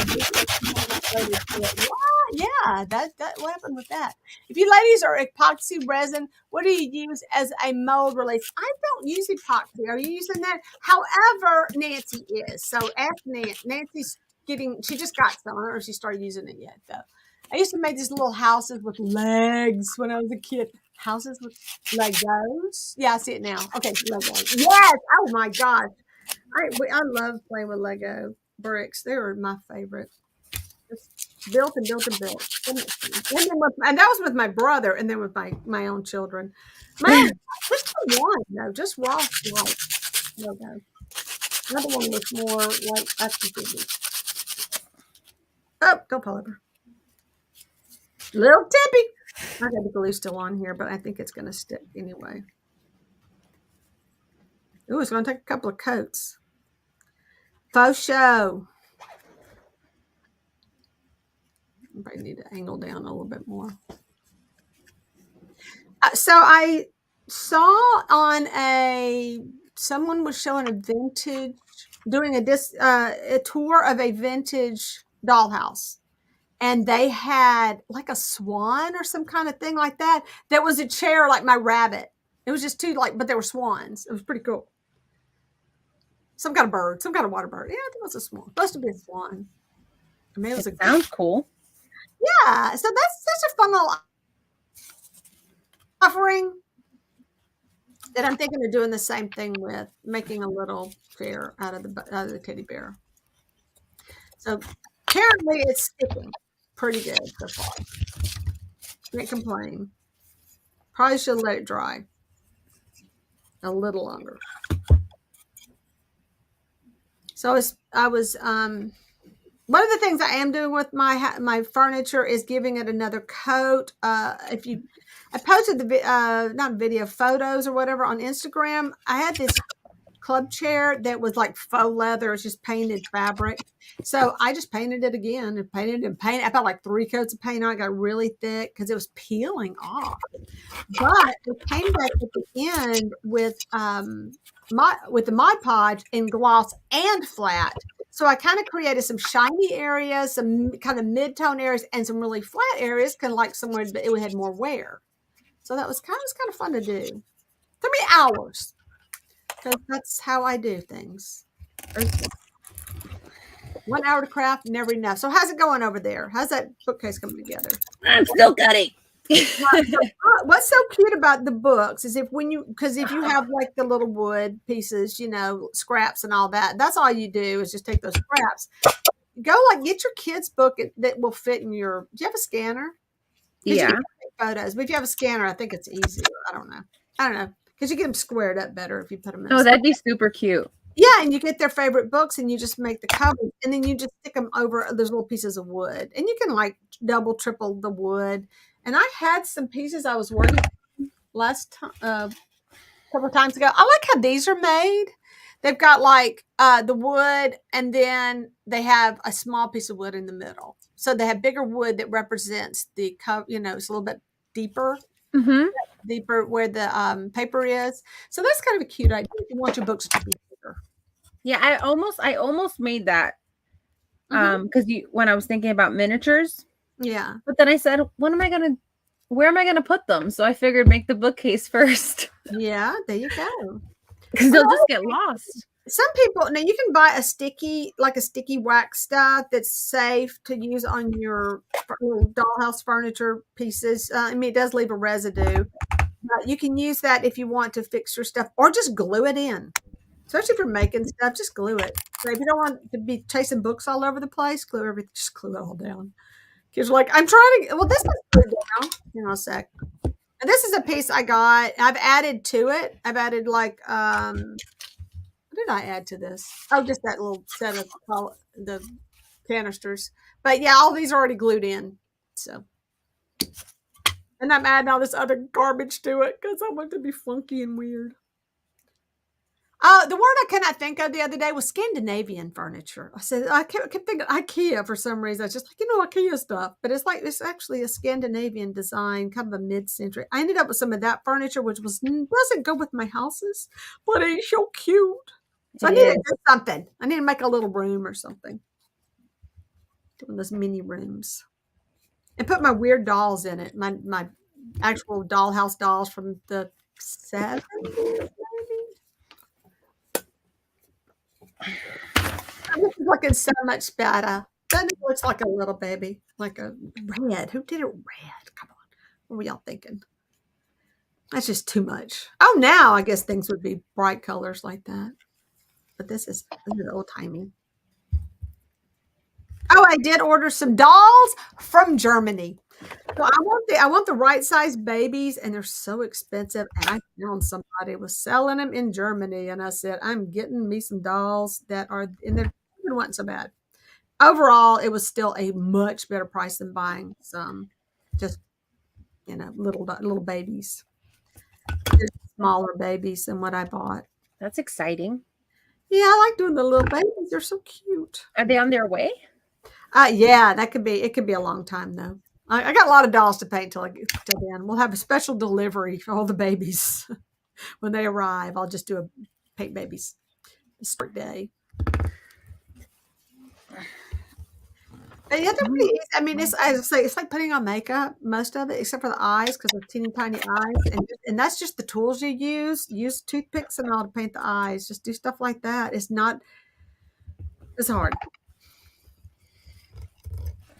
Yeah, that what happened with that? If you ladies are epoxy resin, what do you use as a mold release? I don't use epoxy. Are you using that? However, Nancy is. So ask Nancy. Nancy's she just got some. I don't know if she started using it yet though. I used to make these little houses with legs when I was a kid. Houses with Legos. Yeah, I see it now. Okay, Legos. Yes. Oh my gosh. I love playing with Lego bricks. They were my favorite. Just built and built and built. And that was with my brother, and then with my own children. Just the one, no, just raw white Lego. Another one was more like action figures. Oh, don't fall over. Little Tippy. I got the glue still on here, but I think it's going to stick anyway. Ooh, it's going to take a couple of coats. Faux show. I probably need to angle down a little bit more. So I saw on someone was showing doing a tour of a vintage dollhouse. And they had like a swan or some kind of thing like that. That was a chair like my rabbit. It was just two, but they were swans. It was pretty cool. Some kind of bird, some kind of water bird. Yeah, I think it was a swan. Supposed to be a swan. I mean, it sounds cool. Yeah, so that's such a fun little offering that I'm thinking of doing the same thing with, making a little chair out of the teddy bear. So apparently it's sticking pretty good so far. Can't complain. Probably should let it dry a little longer. So I was one of the things I am doing with my furniture is giving it another coat. I posted the photos or whatever on Instagram. I had this club chair that was like faux leather. It's just painted fabric. So I just painted it again and painted. I put like 3 coats of paint on it. Got really thick because it was peeling off. But it came back at the end with the Mod Podge in gloss and flat. So I kind of created some shiny areas, some kind of mid-tone areas, and some really flat areas, kind of like somewhere that it had more wear. So that was kind of fun to do. 3 hours. Because that's how I do things. 1 hour to craft, never enough. So how's it going over there? How's that bookcase coming together? I'm still cutting. What's so cute about the books is if you have like the little wood pieces, scraps and all that, that's all you do is just take those scraps. Go get your kid's book that will fit in your. Do you have a scanner? Yeah. You can take photos, but if you have a scanner, I think it's easier. I don't know. Because you get them squared up better if you put them in. Oh, that'd be super cute. Yeah, and you get their favorite books and you just make the covers and then you just stick them over those little pieces of wood. And you can double, triple the wood. And I had some pieces I was working last time, couple of times ago. I like how these are made. They've got the wood and then they have a small piece of wood in the middle. So they have bigger wood that represents the cover, it's a little bit deeper. Mm-hmm. Deeper where the paper is. So that's kind of a cute idea if you want your books to be bigger. Yeah, I almost made that. Because when I was thinking about miniatures. Yeah. But then I said, where am I gonna put them? So I figured make the bookcase first. Yeah, there you go. Because they'll just get lost. Some people now you can buy a sticky wax stuff that's safe to use on your little dollhouse furniture pieces. It does leave a residue. But you can use that if you want to fix your stuff or just glue it in. Especially if you're making stuff, just glue it. So if you don't want to be chasing books all over the place, just glue it all down. Kids are like, I'm trying to, this is glued down. Hang on a sec. And this is a piece I got. I've added to it. I've added what did I add to this? Oh, just that little set of the canisters. But yeah, all these are already glued in. So. And I'm adding all this other garbage to it because I want it to be funky and weird. The word I cannot think of the other day was Scandinavian furniture. I kept thinking IKEA for some reason. I was just IKEA stuff. But it's actually a Scandinavian design, kind of a mid-century. I ended up with some of that furniture, which doesn't go with my houses, but it's so cute. So I need to do something. I need to make a little room or something. One of those mini rooms. And put my weird dolls in it. My actual dollhouse dolls from the 70s, maybe. This is looking so much better. Then it looks like a little baby, like a red. Who did it red? Come on. What were y'all thinking? That's just too much. Oh, now I guess things would be bright colors like that. But this is old timey. Oh, I did order some dolls from Germany. So I want the right size babies, and they're so expensive. And I found somebody was selling them in Germany, and I said, I'm getting me some dolls that are in there. It wasn't so bad. Overall, it was still a much better price than buying some just little babies, just smaller babies than what I bought. That's exciting. Yeah, I like doing the little babies. They're so cute. Are they on their way? Yeah, it could be a long time though. I got a lot of dolls to paint till then. We'll have a special delivery for all the babies when they arrive. I'll just do a paint babies start day. And yeah, they're pretty easy. I mean, as I say, it's like putting on makeup, most of it, except for the eyes, because they're teeny tiny eyes, and that's just the tools you use. Use toothpicks and all to paint the eyes. Just do stuff like that. It's hard.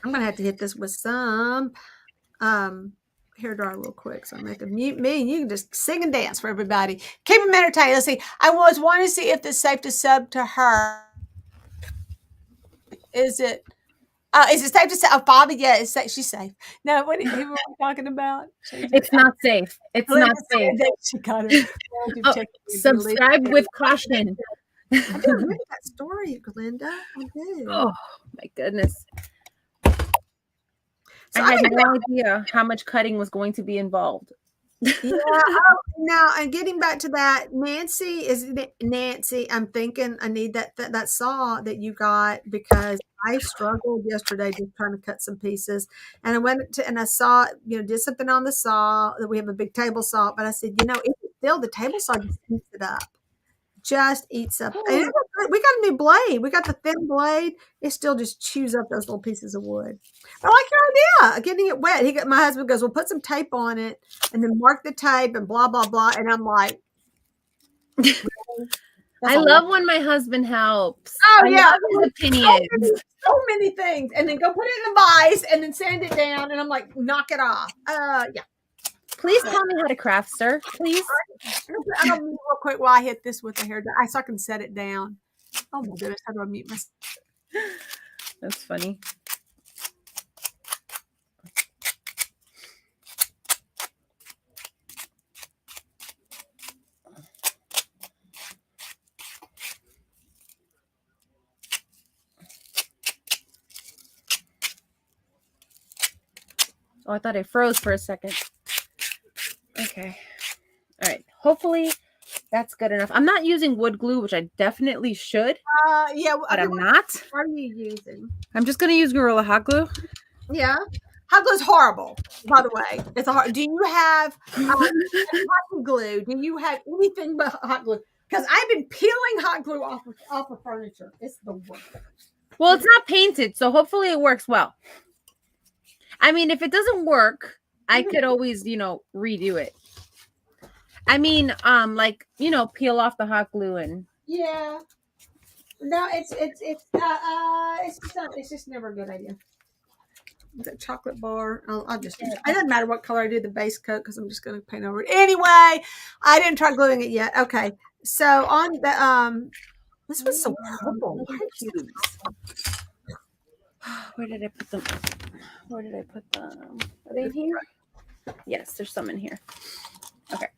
I'm gonna have to hit this with some hair dryer real quick, so I'm gonna mute me, and you can just sing and dance for everybody. Keep them entertained. Let's see. I was wanting to see if it's safe to sub to her. Is it safe to say? Oh, Favi, yeah, it's safe. She's safe. No, who were we talking about? It's not safe. It's not safe. She got it. Subscribe with caution. I did read that story, Glinda. I did. Oh my goodness. So I had no idea how much cutting was going to be involved. Yeah. Now, and getting back to that, Nancy, I'm thinking I need that saw that you got, because I struggled yesterday just trying to cut some pieces, and I went to and I saw did something on the saw that we have a big table saw, but I said it's still the table saw just eats it up. Just eats up. And we got a new blade. We got the thin blade. It still just chews up those little pieces of wood. But I like your idea of getting it wet. My husband goes, well, put some tape on it and then mark the tape and blah, blah, blah. And I'm like, I love when my husband helps. Oh, yeah. His opinions. So many things. And then go put it in the vise and then sand it down. And I'm like, knock it off. Yeah. Please tell me how to craft, sir. Please. I'm going to mute real quick while I hit this with the hair dryer so I can set it down. Oh, my goodness. How do I mute myself? That's funny. Oh, I thought I froze for a second. Okay. All right. Hopefully that's good enough. I'm not using wood glue, which I definitely should. Yeah. But I'm not. What are you using? I'm just going to use Gorilla Hot Glue. Yeah. Hot glue is horrible, by the way. It's do you have hot glue? Do you have anything but hot glue? Because I've been peeling hot glue off of furniture. It's the worst. Well, it's not painted, so hopefully it works well. I mean, if it doesn't work, I could always, redo it. I mean, peel off the hot glue and. Yeah. No, it's just never a good idea. The chocolate bar. I'll just. It doesn't matter what color I do the base coat because I'm just going to paint over it anyway. I didn't try gluing it yet. Okay, so on the this was so purple. Where did I put them? Where did I put them? Are they in here? Yes, there's some in here. Okay.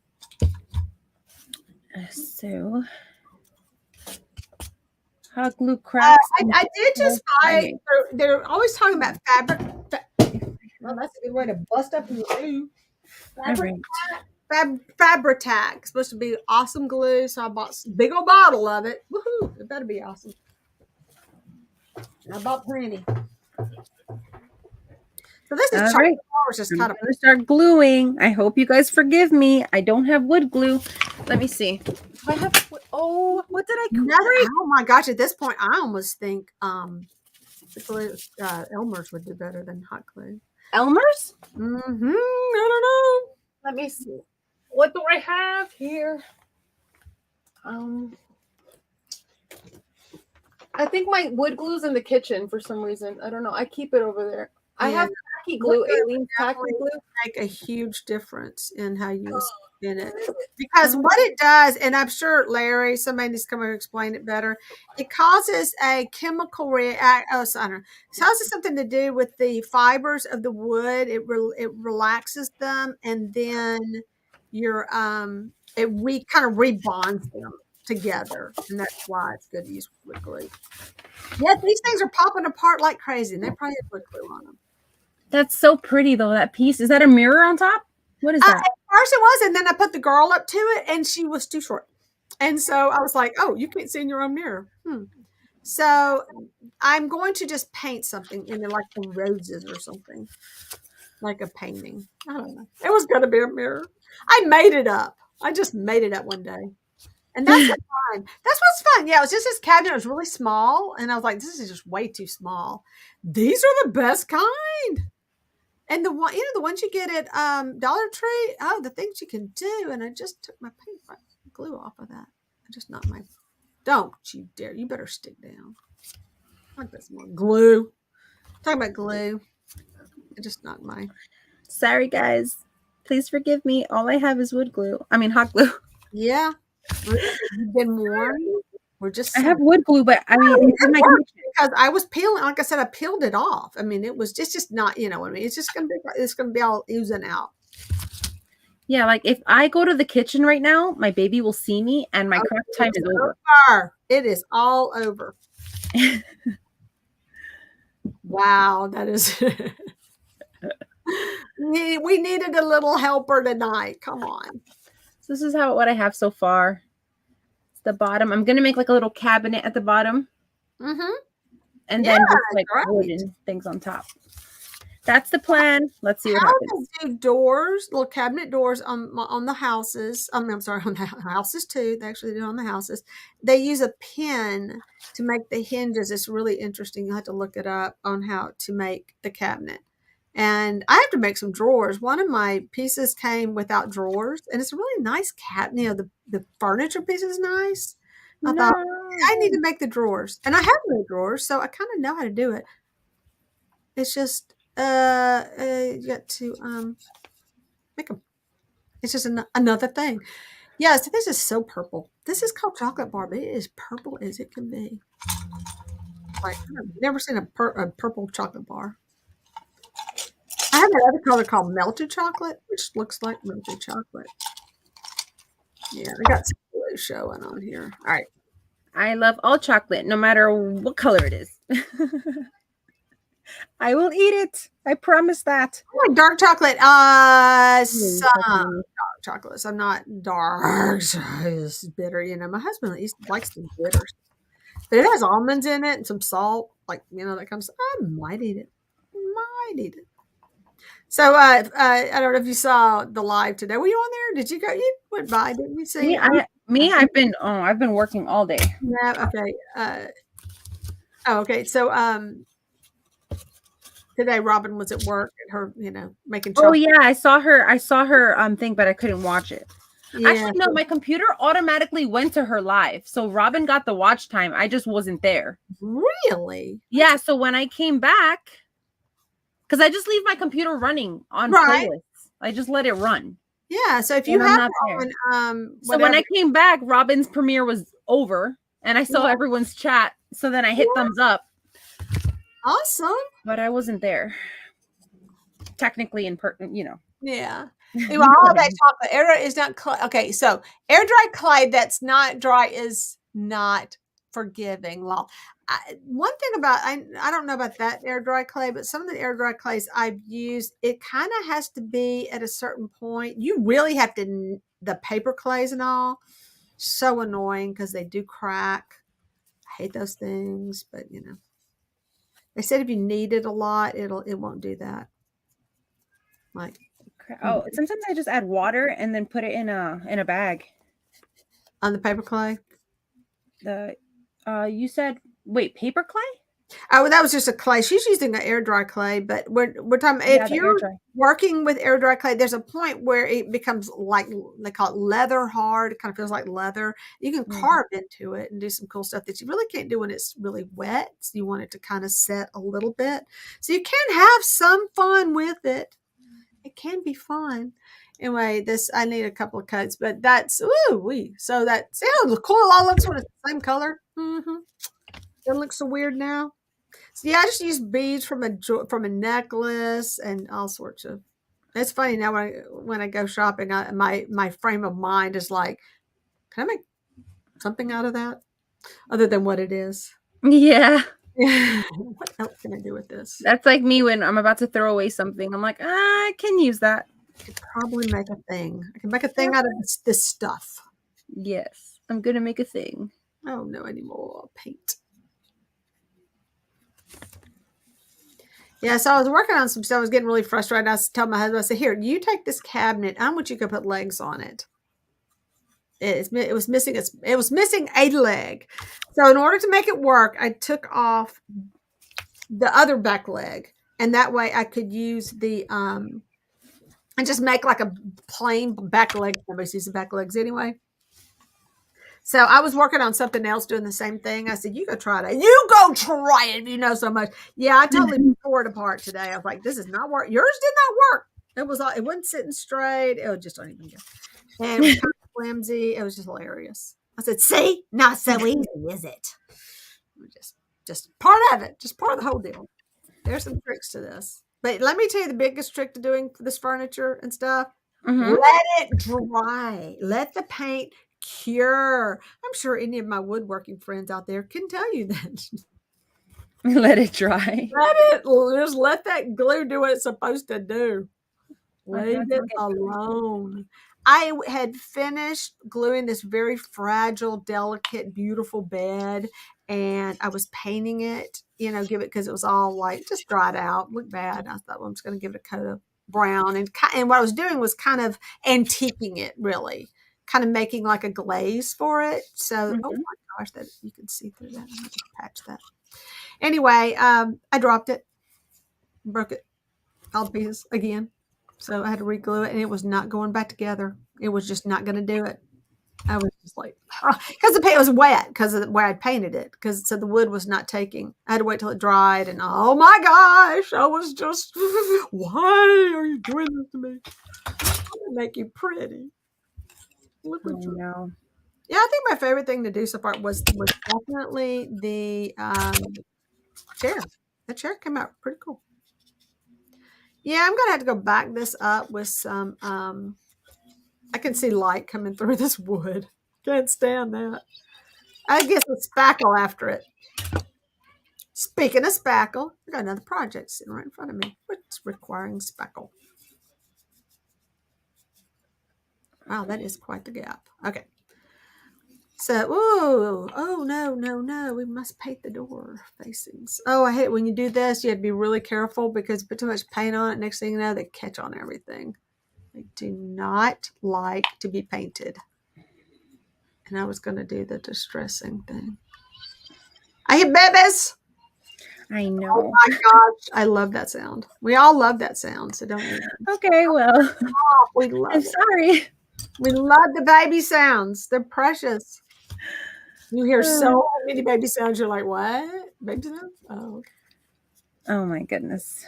So, hot glue cracks. I did just buy. They're always talking about fabric. Well, that's a good way to bust up your glue. Fabri-Tac. Supposed to be awesome glue, so I bought a big old bottle of it. Woohoo! It better be awesome. And I bought plenty. So this is right. Just I'm kind of gonna start gluing. I hope you guys forgive me. I don't have wood glue. Let me see. I have. Oh, what did I create? Oh my gosh! At this point, I almost think Elmer's would do better than hot glue. Elmer's? Mm-hmm. I don't know. Let me see. What do I have here? I think my wood glue's in the kitchen for some reason. I don't know. I keep it over there. I Yeah. have tacky glue, Aleen's tacky glue. Make a huge difference in how you spin it, because what it does, and I'm sure Larry, somebody needs to come and explain it better. It causes a chemical react. Oh, so I don't know. It causes something to do with the fibers of the wood. It relaxes them, and then your it kind of rebonds them together, and that's why it's good to use wood glue. Yes, these things are popping apart like crazy, and they probably have wood glue on them. That's so pretty, though, that piece. Is that a mirror on top? What is that? At first it was, and then I put the girl up to it, and she was too short. And so I was like, oh, you can't see in your own mirror. So I'm going to just paint something in there, like some roses or something, like a painting. I don't know. It was going to be a mirror. I made it up. I just made it up one day. And that's what's fun. That's what's fun. Yeah, it was just this cabinet. It was really small. And I was like, this is just way too small. These are the best kind. And the one, the ones you get at Dollar Tree, oh, the things you can do. And I just took my paint glue off of that. I just knocked my, don't you dare. You better stick down. I like this more glue. Talking about glue. I just knocked my. Sorry, guys. Please forgive me. All I have is wood glue. I mean, hot glue. Yeah. You've been warned. We're just. I have wood glue, but I mean, it's in my kitchen. Because I was peeling, like I said, I peeled it off. I mean, it was just not, you know what I mean? It's just going to be all oozing out. Yeah, like if I go to the kitchen right now, my baby will see me and my craft time is over. It is all over. Wow, that is. We needed a little helper tonight. Come on. So this is what I have so far. It's the bottom. I'm gonna make like a little cabinet at the bottom. Mm-hmm. And then just like wooden things on top. That's the plan. Let's see what happens. Do doors, little cabinet doors on the houses. I'm sorry, on the houses too. They actually do on the houses. They use a pin to make the hinges. It's really interesting. You'll have to look it up on how to make the cabinet. And I have to make some drawers. One of my pieces came without drawers, and it's a really nice cabinet. You know, the furniture piece is nice. I thought I need to make the drawers, and I have made drawers, so I kind of know how to do it. It's just you got to make them. It's just another thing. Yes, this is so purple. This is called chocolate bar, but it is purple as it can be. Like I've never seen a purple chocolate bar. I have another color called melted chocolate, which looks like melted chocolate. Yeah, I got some blue showing on here. All right. I love all chocolate, no matter what color it is. I will eat it. I promise that. I like dark chocolate. Some dark chocolates. I'm not dark. It's bitter. You know, my husband likes the bitters. But it has almonds in it and some salt, like, you know, that kind of stuff. I might eat it. So I don't know if you saw the live today. Were you on there? Did you go? You went by, didn't you see? I've been working all day. Yeah. Okay. Okay. So today Robin was at work at her, you know, making chocolate. Oh yeah, I saw her thing, but I couldn't watch it. Yeah. Actually, no, my computer automatically went to her live. So Robin got the watch time. I just wasn't there. Really? Yeah. So when I came back, because I just leave my computer running on playlists. I just let it run. Yeah. So if you have on, so when I came back, Robin's premiere was over, and I saw everyone's chat. So then I hit thumbs up. Awesome. But I wasn't there. Technically, you know. Yeah. Well, all that chocolate. Air dry is not clay. Okay, so air dry clay that's not dry is not forgiving. Well, one thing about I don't know about that air dry clay, but some of the air dry clays I've used, it kind of has to be at a certain point. You really have to the paper clays and all. So annoying because they do crack. I hate those things, but you know, they said if you knead it a lot, it won't do that. Like. Oh, sometimes I just add water and then put it in a bag. On the paper clay? You said paper clay? Oh, that was just a clay. She's using an air dry clay, but we're talking Yeah, if the air you're dry. working with air dry clay, there's a point where it becomes like they call it leather hard. It kind of feels like leather. You can Mm. carve into it and do some cool stuff that you really can't do when it's really wet. So you want it to kind of set a little bit. So you can have some fun with it. It can be fun. Anyway, this I need a couple of coats, but that's ooh wee. So that see how cool all looks when it's the same color. Mm-hmm. It looks so weird now. So yeah, I just use beads from a necklace and all sorts of. It's funny now when I go shopping, my frame of mind is like, can I make something out of that other than what it is? Yeah. What else can I do with this? That's like me when I'm about to throw away something. I'm like, I can use that. I could probably make a thing. I can make a thing Yep. out of this stuff. Yes. I'm gonna make a thing. Oh no, anymore paint. Yeah, so I was working on some stuff. I was getting really frustrated. I was telling my husband, I said, "Here, you take this cabinet. I want you to put legs on it." It was missing a leg. So in order to make it work, I took off the other back leg, and that way I could use the and just make like a plain back leg. Nobody's using back legs anyway. So I was working on something else doing the same thing. I said, you go try it. You go try it if you know so much. Yeah, I totally tore it apart today. I was like, this is not work. Yours did not work. It wasn't sitting straight. It was just don't even go. And it was kind of flimsy. It was just hilarious. I said, see, not so easy, is it? Just part of it, just part of the whole deal. There's some tricks to this. But let me tell you the biggest trick to doing this furniture and stuff. Mm-hmm. Let it dry. Let the paint cure. I'm sure any of my woodworking friends out there can tell you that. Let it dry. Just let that glue do what it's supposed to do. Leave it alone. I had finished gluing this very fragile, delicate, beautiful bed, and I was painting it, give it because it was all like just dried out, looked bad. I thought, well, I'm just going to give it a coat of brown, and what I was doing was kind of antiquing it, really, kind of making like a glaze for it. So, oh my gosh, that you can see through that. I'm going to patch that. Anyway, I dropped it, broke it, all the pieces again. So I had to re-glue it, and it was not going back together. It was just not going to do it. I was just like, because the paint was wet because of where I'd painted it. So the wood was not taking. I had to wait till it dried, and oh my gosh, I was just, why are you doing this to me? I'm gonna make you pretty. Look what you know. Yeah, I think my favorite thing to do so far was definitely the chair. The chair came out pretty cool. Yeah, I'm gonna have to go back this up with some I can see light coming through this wood. Can't stand that. I guess a spackle after it. Speaking of spackle, I got another project sitting right in front of me. What's requiring spackle? Wow, that is quite the gap. Okay. So, oh, no. We must paint the door facings. Oh, I hate it when you do this. You have to be really careful because you put too much paint on it. Next thing you know, they catch on everything. They do not like to be painted. And I was going to do the distressing thing. I hear babies. I know. Oh my gosh. I love that sound. We all love that sound. So don't you? Okay, well. We love I'm it. sorry. We love the baby sounds. They're precious. You hear so many baby sounds. You're like, what? Baby sounds? Oh, okay. Oh my goodness.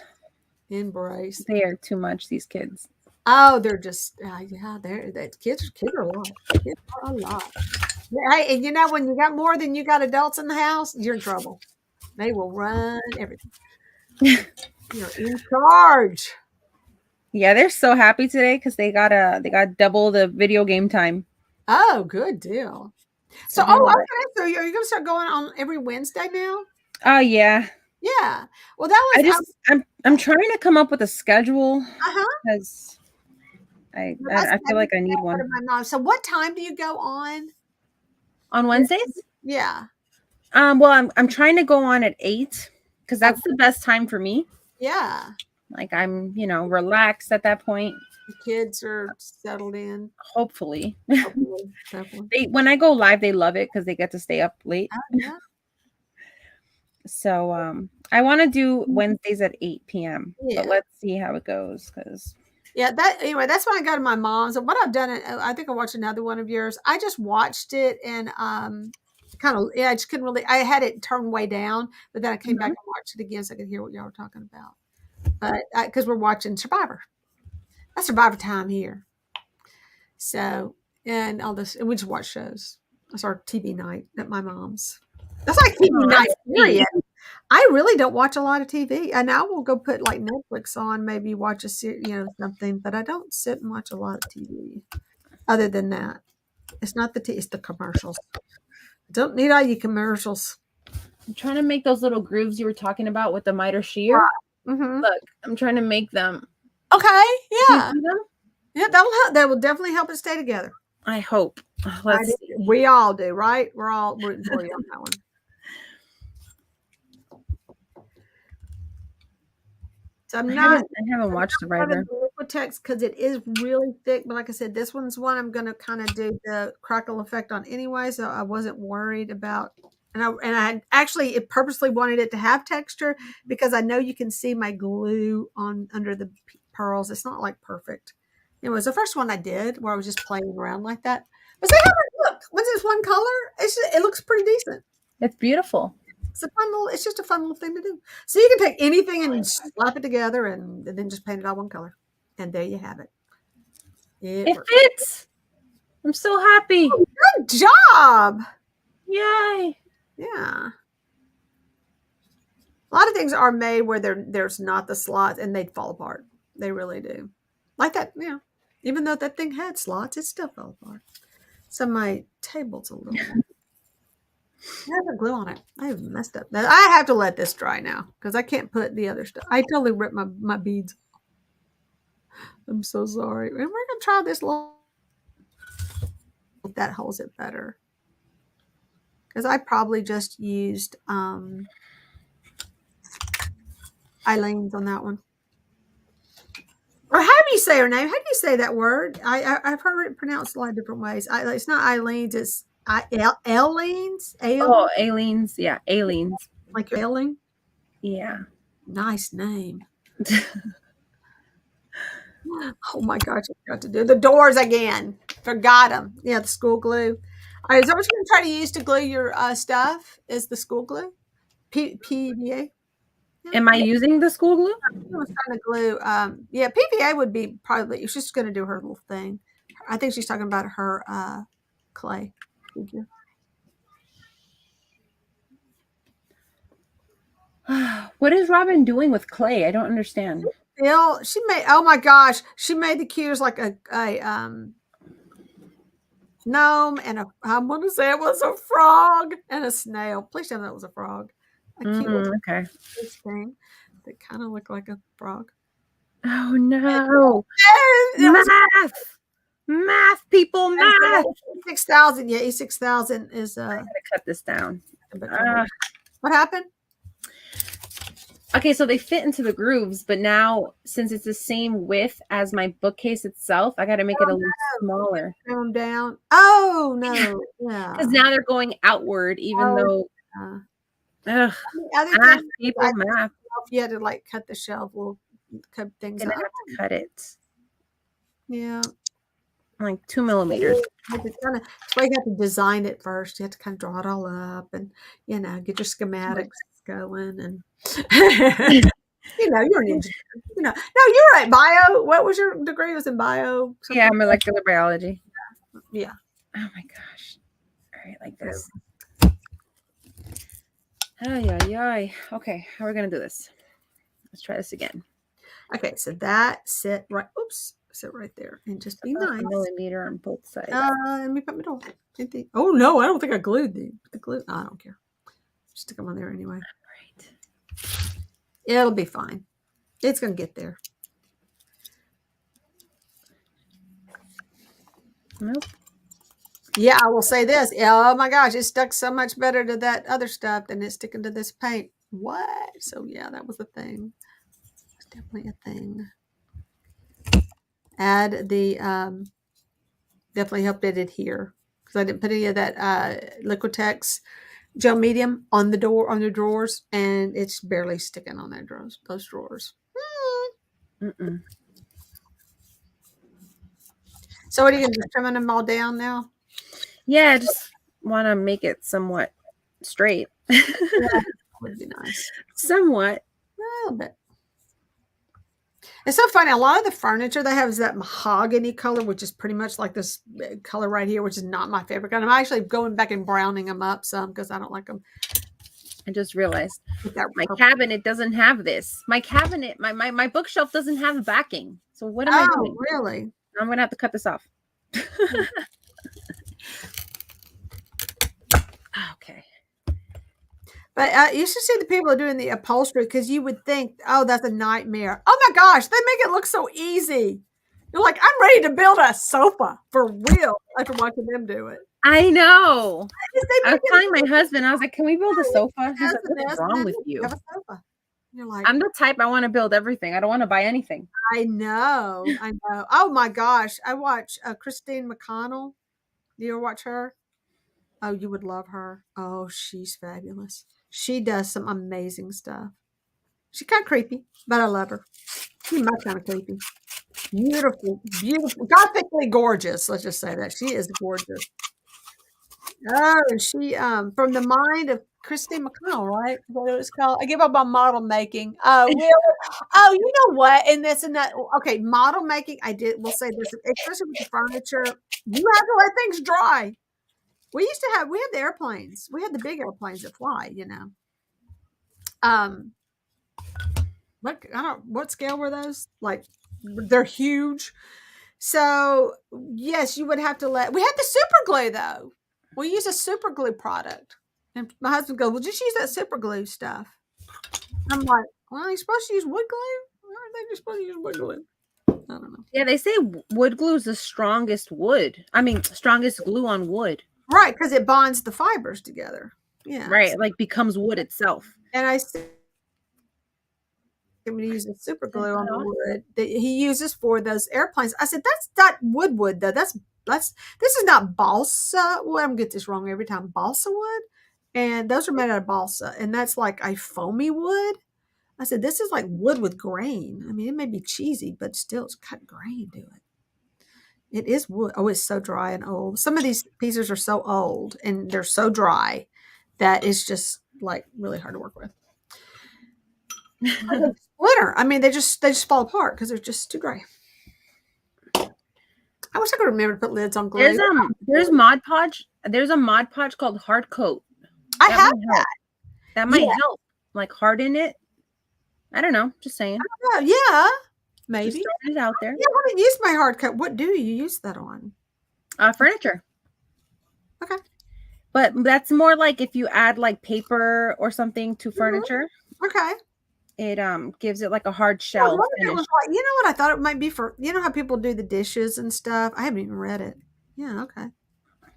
Embrace. They are too much, these kids. Oh, they're just, kids are a lot. Kids are a lot. Hey, and when you got more than you got adults in the house, you're in trouble. They will run everything. You're in charge. Yeah, they're so happy today because they got double the video game time. Oh, good deal. So, okay. So are you going to start going on every Wednesday now? Oh, yeah. Yeah. Well, that was. I'm trying to come up with a schedule because I feel like I need one. So, what time do you go on? On Wednesdays? Yeah. Well, I'm trying to go on at 8 because that's the best time for me. Yeah. Like I'm, relaxed at that point. The kids are settled in. Hopefully. Definitely. When I go live, they love it because they get to stay up late. Oh, yeah. So I want to do Wednesdays at 8 p.m. Yeah. But let's see how it goes because Yeah, anyway, that's when I go to my mom's. And what I've done, I think I watched another one of yours. I just watched it and kind of, I just couldn't really, I had it turned way down, but then I came back and watched it again so I could hear what y'all were talking about. But because we're watching Survivor. That's Survivor time here. So, and all this, and we just watch shows. That's our TV night at my mom's. That's like TV night, period. I really don't watch a lot of TV, and I will go put like Netflix on, maybe watch a series, something. But I don't sit and watch a lot of TV. Other than that, it's not it's the commercials. Don't need all your commercials. I'm trying to make those little grooves you were talking about with the miter shear. Mm-hmm. Look, I'm trying to make them. Okay, yeah, them? yeah, that'll help. That will definitely help it stay together. I hope. Let's see. We all do, right? We're all rooting for you on that one. So I haven't watched the writer. Liquitex because it is really thick, but like I said, this one's one I'm going to kind of do the crackle effect on anyway, so I wasn't worried about. And I actually purposely wanted it to have texture because I know you can see my glue on under the pearls. It's not like perfect. It was the first one I did where I was just playing around like that. But see how it look. Once it's one color, it looks pretty decent. It's beautiful. It's just a fun little thing to do. So you can take anything and slap it together and then just paint it all one color. And there you have it. It fits. I'm so happy. Oh, good job. Yay. Yeah. A lot of things are made where there's not the slots and they'd fall apart. They really do. Like that, even though that thing had slots, it still fell apart. So my table's a little I have a glue on it. I have messed up. I have to let this dry now because I can't put the other stuff. I totally ripped my beads. I'm so sorry. And we're going to try this long. That holds it better. Because I probably just used Eileen's on that one. Or how do you say her name? How do you say that word? I've heard it pronounced a lot of different ways. It's not Eileen's. It's Aileen's. Oh, Aileen's. Yeah, Aileen's. Like your Aileen? Yeah. Nice name. Oh my gosh, I got to do the doors again. Forgot them. Yeah, the school glue. All right, is that what you're going to try to use to glue your stuff? Is the school glue? PVA? Am I using the school glue? I was trying to glue. Yeah, PVA would be probably. She's just going to do her little thing. I think she's talking about her clay figure. What is Robin doing with clay? I don't understand. She made. Oh my gosh, she made the cutest like a gnome and I'm going to say it was a frog and a snail. Please tell me that was a frog. A cute okay. thing that kind of looked like a frog. Oh no! Math, people, math. E6000, yeah, E6000 is. I gotta cut this down. What happened? Okay, so they fit into the grooves, but now since it's the same width as my bookcase itself, I got to make it a little smaller. Throw them down. Oh no! Yeah, because now they're going outward, even though. Ugh. Math. If you had to like cut the shelf, we'll cut things. Gonna have to cut it. Yeah, like 2 millimeters. That's why you have to design it first. You have to kind of draw it all up, and get your schematics going, and you're an engineer. No, you were at bio. What was your degree? It was in bio. Something? Yeah, molecular biology. Yeah. Oh my gosh! All right, like this. Okay, how are we gonna do this? Let's try this again. Okay, so that sit right. Oops, sit right there, and just be nice. 1 millimeter on both sides. Let me put middle. Oh no, I don't think I glued the glue. I don't care. Stick them on there anyway. Right. It'll be fine. It's gonna get there. Nope. Yeah, I will say this. Oh my gosh, it stuck so much better to that other stuff than it's sticking to this paint. What? So yeah, that was the thing. It's definitely a thing. Add the definitely helped it adhere because I didn't put any of that Liquitex gel medium on the door, on the drawers, and it's barely sticking on that drawers. Those drawers. Mm-mm. So what are you gonna do? Trimming them all down now? Yeah, I just want to make it somewhat straight. Yeah, would be nice. Somewhat. A little bit. It's so funny. A lot of the furniture they have is that mahogany color, which is pretty much like this color right here, which is not my favorite color. I'm actually going back and browning them up some because I don't like them. I just realized my purple. cabinet doesn't have this. My cabinet, my bookshelf doesn't have a backing. So what am I doing? Really? I'm gonna have to cut this off. Okay. But you should see the people doing the upholstery because you would think, oh, that's a nightmare. Oh my gosh, they make it look so easy. You're like, I'm ready to build a sofa for real after watching them do it. I know. I was telling my look husband, I was like, can we build a sofa? He's like, Yes, what's wrong with you? have a sofa. You're like, I'm the type I want to build everything. I don't want to buy anything. I know. Oh my gosh. I watch Christine McConnell. Do you ever watch her? Oh, you would love her. Oh, she's fabulous. She does some amazing stuff. She's kind of creepy, but I love her. She's my kind of creepy. Beautiful, beautiful, gothically gorgeous. Let's just say that. She is gorgeous. Oh, and she from the mind of Christine McConnell, right? Is that what it's called? I give up on model making. Oh, really? Oh, you know what? And this and that. Okay, model making. We'll say this, especially with the furniture. You have to let things dry. We had the airplanes. We had the big airplanes that fly, you know. What scale were those? Like they're huge. So yes, you would have to we had the super glue though. We use a super glue product. And my husband goes, well, just use that super glue stuff. I'm like, well, you're supposed to use wood glue? I don't think you're supposed to use wood glue. I don't know. Yeah, they say wood glue is the strongest strongest glue on wood. Right, because it bonds the fibers together. Yeah. Right, like becomes wood itself. And I said, him to use the super glue on the wood that he uses for those airplanes. I said, that's not wood though. This is not balsa. Well, I'm gonna get this wrong every time. Balsa wood. And those are made out of balsa. And that's like a foamy wood. I said, this is like wood with grain. I mean, it may be cheesy, but still it's got grain to it. It is wood. Oh, it's so dry and old. Some of these pieces are so old and they're so dry that it's just like really hard to work with. Splinter. I mean, they just fall apart because they're just too dry. I wish I could remember to put lids on glue. There's Mod Podge. There's a Mod Podge called Hard Coat. I have that. That might help, like harden it. I don't know. Just saying. Yeah, maybe. Just throwing it out there. Yeah, I haven't used my hard coat. What do you use that on? Furniture. Okay. But that's more like if you add like paper or something to furniture. Okay. It gives it like a hard shell. You know what I thought it might be for? You know how people do the dishes and stuff? I haven't even read it. Yeah, okay.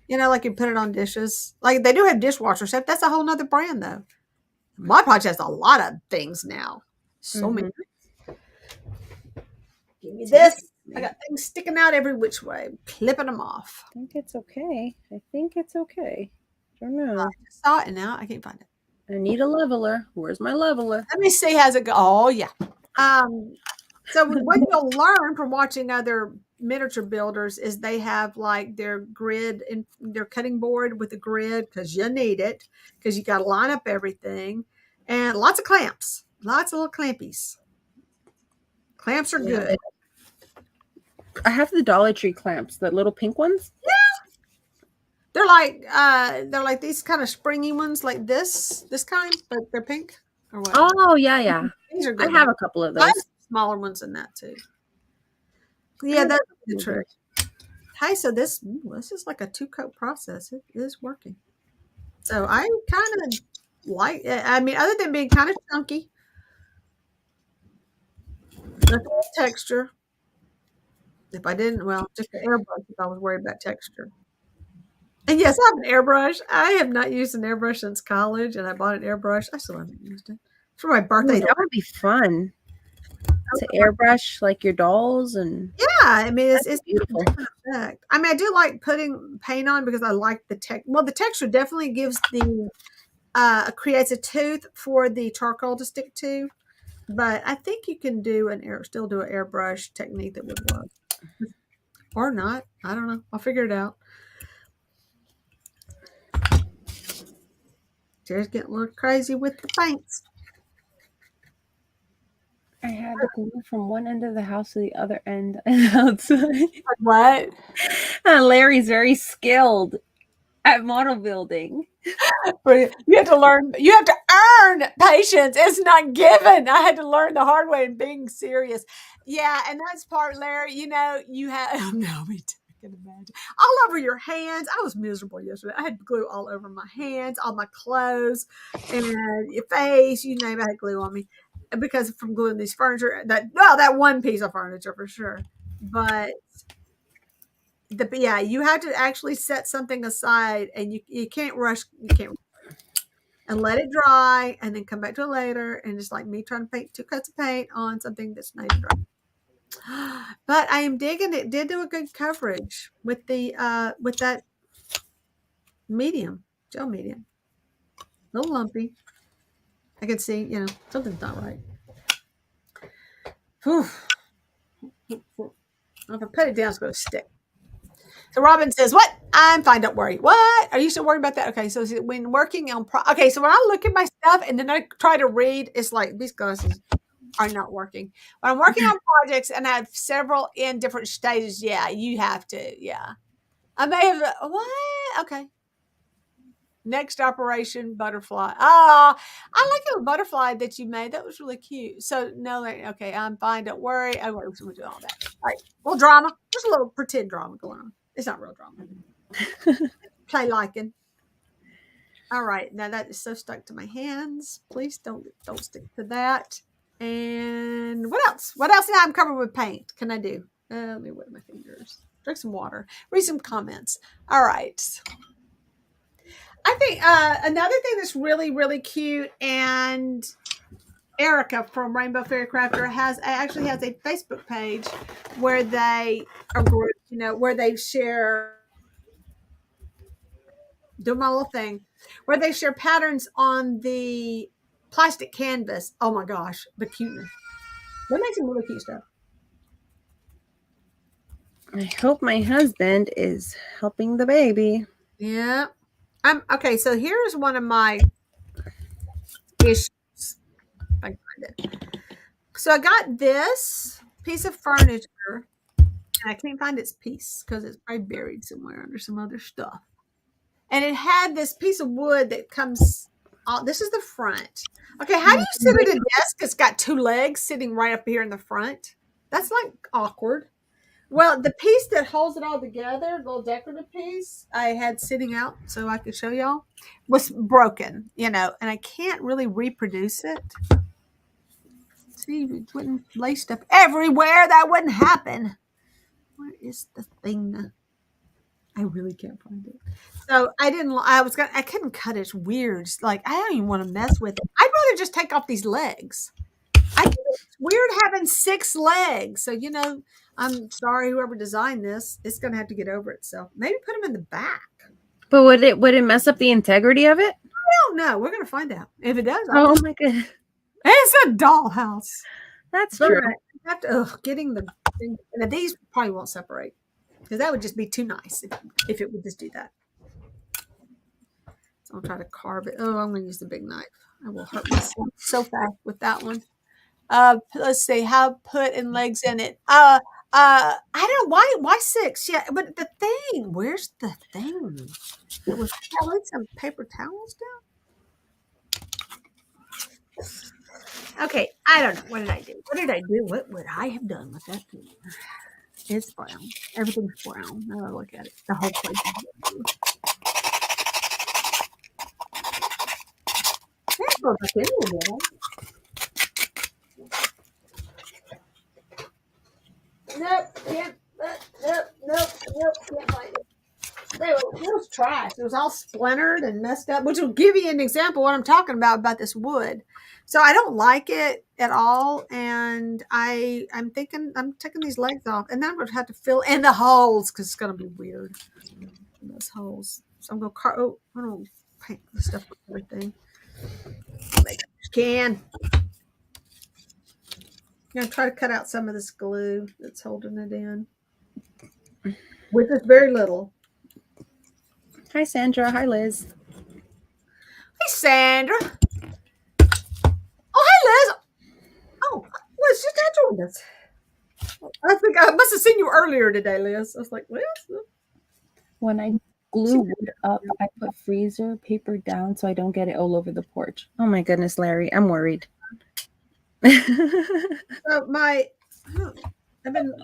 You know, like you put it on dishes. Like they do have dishwasher stuff. That's a whole nother brand though. My Podge has a lot of things now. So many. Give me this. I got things sticking out every which way. Clipping them off. I think it's okay. I don't know. I saw it now. I can't find it. I need a leveler. Where's my leveler? Let me see. How's it go? Oh yeah. So what you'll learn from watching other miniature builders is they have like their grid and their cutting board with a grid because you need it because you got to line up everything and lots of clamps, lots of little clampies. Clamps are good. I have the Dollar Tree clamps, the little pink ones. Yeah. They're like these kind of springy ones, like this kind, but they're pink or what? Oh yeah. These are good. I have a couple of those. Smaller ones than that too. Yeah, that's the trick. Hey, so this is like a 2-coat process. It is working. So I kind of like it. I mean, other than being kind of chunky, look at the texture. If I didn't, well, just the airbrush if I was worried about texture. And yes, I have an airbrush. I have not used an airbrush since college, and I bought an airbrush. I still haven't used it. For my birthday. That would be fun. To airbrush like your dolls and I mean it's beautiful. Effect. I mean I do like putting paint on because I like the the texture definitely gives the creates a tooth for the charcoal to stick to. But I think you can still do an airbrush technique that would work. Or not. I don't know. I'll figure it out. Just getting a little crazy with the paints. I had to glue from one end of the house to the other end and outside. What? And Larry's very skilled at model building. But you have to learn. You have to earn patience. It's not given. I had to learn the hard way and being serious. Yeah, and that's part, Larry. You have. Oh no, me too. I can imagine. All over your hands. I was miserable yesterday. I had glue all over my hands, all my clothes, and your face. You name it, I had glue on me because from gluing these furniture. That one piece of furniture for sure, but. You have to actually set something aside, and you can't rush. You can't and let it dry, and then come back to it later. And just like me trying to paint 2 coats of paint on something that's not even dry. But I am digging it. Did do a good coverage with that medium gel medium. A little lumpy. I can see something's not right. Whew. If I put it down, it's going to stick. So Robin says, what? I'm fine. Don't worry. What? Are you still worried about that? Okay. So when working on, so when I look at my stuff and then I try to read, it's like these glasses are not working. When I'm working on projects and I have several in different stages, yeah, you have to. Yeah. I may have, what? Okay. Next operation, butterfly. Oh, I like the butterfly that you made. That was really cute. So no, okay, I'm fine. Don't worry. I won't do all that. All right. Well, drama. Just a little pretend drama going on. It's not real drama. Play liking. All right. Now that is so stuck to my hands. Please don't stick to that. And what else? What else? Now I'm covered with paint. Can I do? Let me wet my fingers. Drink some water. Read some comments. All right. I think another thing that's really, really cute, and Erica from Rainbow Fairy Crafter actually has a Facebook page where they are group, where they share, do my little thing, where they share patterns on the plastic canvas. Oh my gosh, the cuteness. They make some really cute stuff. I hope my husband is helping the baby. Yeah. Okay, so here's one of my issues. If I can find it. So I got this piece of furniture, and I can't find its piece because it's probably buried somewhere under some other stuff. And it had this piece of wood that comes. This is the front. Okay, how do you sit at a desk that's got 2 legs sitting right up here in the front? That's like awkward. Well, the piece that holds it all together, the little decorative piece I had sitting out so I could show y'all, was broken, and I can't really reproduce it. See, it wouldn't lay stuff everywhere. That wouldn't happen. Where is the thing? I really can't find it. So I couldn't cut it. It's weird. It's like, I don't even want to mess with it. I'd rather just take off these legs. I think it's weird having 6 legs. So, I'm sorry, whoever designed this, it's going to have to get over itself. Maybe put them in the back. But would it mess up the integrity of it? I don't know. We're going to find out. If it does, oh my goodness. It's a dollhouse. That's true. I have to, getting the thing, and these probably won't separate because that would just be too nice if it would just do that. So I'll try to carve it. Oh, I'm going to use the big knife. I will hurt myself so fast with that one. Let's see how put and legs in it. I don't know why 6. Yeah, but the thing, where's the thing? It was probably some paper towels down. Okay, I don't know. What did I do? What would I have done with that thing? It's brown. Everything's brown. Now I look at it. The whole place is blue. That goes back in a little bit. Nope, can't. Nope, can't find it. It was trash. It was all splintered and messed up, which will give you an example of what I'm talking about this wood. So I don't like it at all, and I'm thinking I'm taking these legs off, and then I'm going to have to fill in the holes because it's going to be weird. Those holes. So I'm going to carve. Oh, hold on. paint the stuff on everything. Make it can. I'm going to try to cut out some of this glue that's holding it in. With just very little. Hi, Sandra. Hi, Liz. Hey, Sandra. Oh, hey, Liz. Oh, Liz, just now joined us. I think I must have seen you earlier today, Liz. I was like, Liz? When I glue wood up, I put freezer paper down so I don't get it all over the porch. Oh my goodness, Larry, I'm worried. So I've been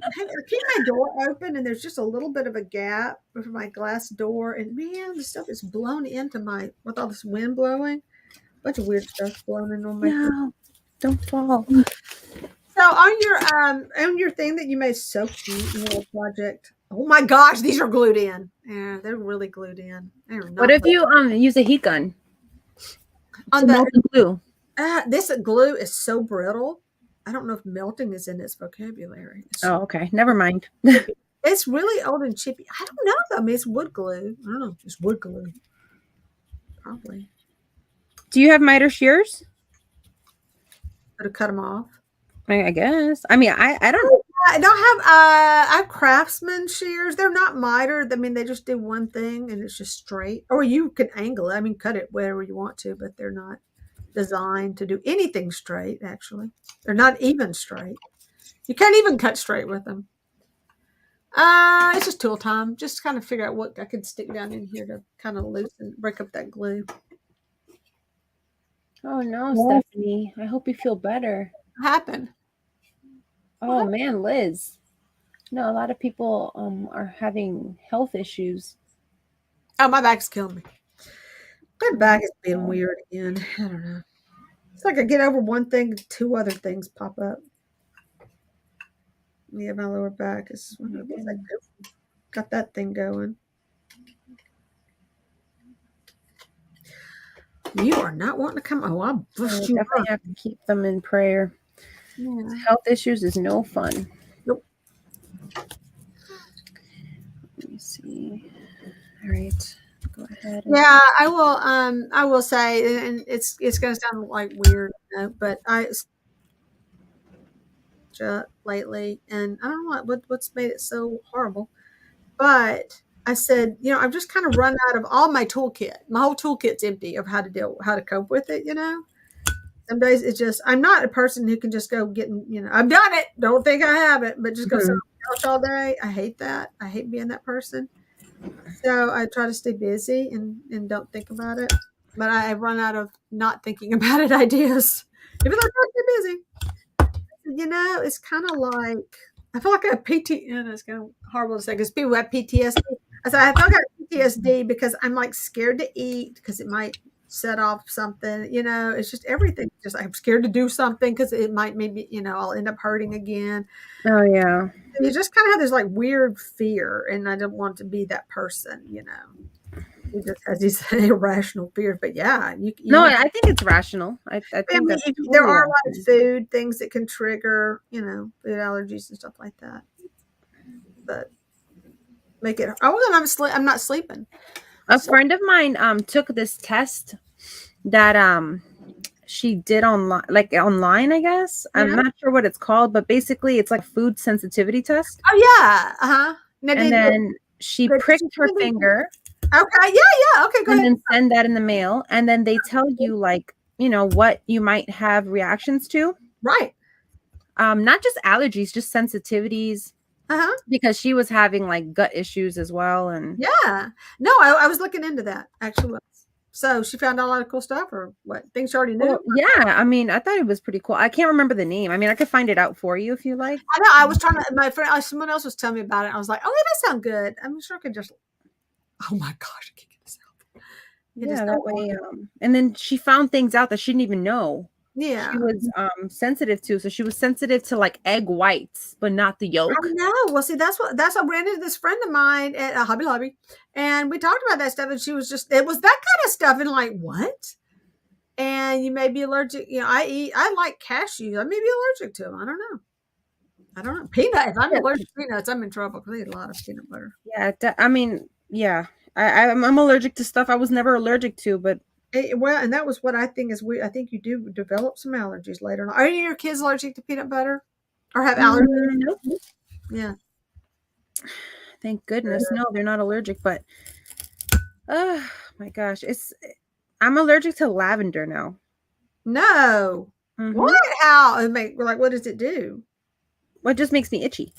keeping my door open, and there's just a little bit of a gap for my glass door, and man, the stuff is blown into with all this wind blowing. A bunch of weird stuff blowing in on my. No, don't fall. So on your thing that you made so cute, your little project. Oh my gosh, these are glued in. Yeah, they're really glued in. What if you use a heat gun on to melt the glue? This glue is so brittle. I don't know if melting is in its vocabulary. Oh, okay. Never mind. It's really old and chippy. I don't know though. I mean, it's wood glue. I don't know. It's wood glue. Probably. Do you have miter shears? To cut them off. I guess. I mean, I don't. I don't have. I have Craftsman shears. They're not mitered. I mean, they just do one thing and it's just straight. Or you can angle it. I mean, cut it wherever you want to, but they're not designed to do anything straight. Actually, they're not even straight. You can't even cut straight with them. It's just tool time. Just kind of figure out what I could stick down in here to kind of loosen, break up that glue. Oh no, Stephanie! I hope you feel better. What happened? Oh man, Liz. No, a lot of people are having health issues. Oh, my back's killing me. My back is being weird again. I don't know. It's like I get over one thing, two other things pop up. Yeah, my lower back is got that thing going. You are not wanting to come. Oh, I'll bust you up. Definitely have to keep them in prayer. Yeah. Health issues is no fun. Nope. Let me see. All right. Go ahead. Yeah, I will say, and it's going to sound like weird, but lately, and I don't know what's made it so horrible, but I said, I've just kind of run out of all my toolkit. My whole toolkit's empty of how to cope with it. Some days it's just, I'm not a person who can just go getting, I've done it. Don't think I haven't, but just go sit on the couch all day. I hate that. I hate being that person. So I try to stay busy and don't think about it. But I run out of not thinking about it ideas. Even though I'm too busy. It's kind of like, I feel like I have PTSD. It's kind of horrible to say because people have PTSD. I said, I feel like I have PTSD because I'm like scared to eat because it might set off something. It's just everything. Just I'm scared to do something because it might maybe, I'll end up hurting again. Oh, yeah. You just kind of have this like weird fear, and I don't want to be that person, He just has these irrational fears, but yeah, no, I think it's rational. I think that's totally there are a lot of food things that can trigger, food allergies and stuff like that. But make it. I'm not sleeping. A friend of mine took this test that she did online, I guess. Yeah. I'm not sure what it's called, but basically it's like food sensitivity test. Oh yeah, uh-huh. And then she pricked her finger. Okay, yeah, okay, go ahead. And then send that in the mail, and then they tell you what you might have reactions to. Right. Not just allergies, just sensitivities. Uh-huh. Because she was having like gut issues as well, and yeah. No, I was looking into that actually. So she found out a lot of cool stuff, or what things she already knew. Well, yeah, I mean, I thought it was pretty cool. I can't remember the name. I mean, I could find it out for you if you like. I know. I was trying to. My friend, someone else was telling me about it. I was like, oh, that does sound good. I'm sure I could just. Oh my gosh, I can't get this out. Yeah, that way. And then she found things out that she didn't even know. Yeah, she was sensitive to. So she was sensitive to like egg whites, but not the yolk. I know. Well, see, that's what I ran into this friend of mine at Hobby Lobby, and we talked about that stuff, and she was just, it was that kind of stuff, and like, what? And you may be allergic. I like cashews. I may be allergic to them. I don't know. Peanut. If I'm allergic to peanuts, I'm in trouble because I eat a lot of peanut butter. Yeah, I mean, yeah. I'm allergic to stuff I was never allergic to, but Well, and that was what I think is weird. I think you do develop some allergies later on. Are any of your kids allergic to peanut butter or have allergies? nope. Yeah. Thank goodness. No, they're not allergic, but oh my gosh, I'm allergic to lavender now. No. What? How? What does it do? Well, it just makes me itchy.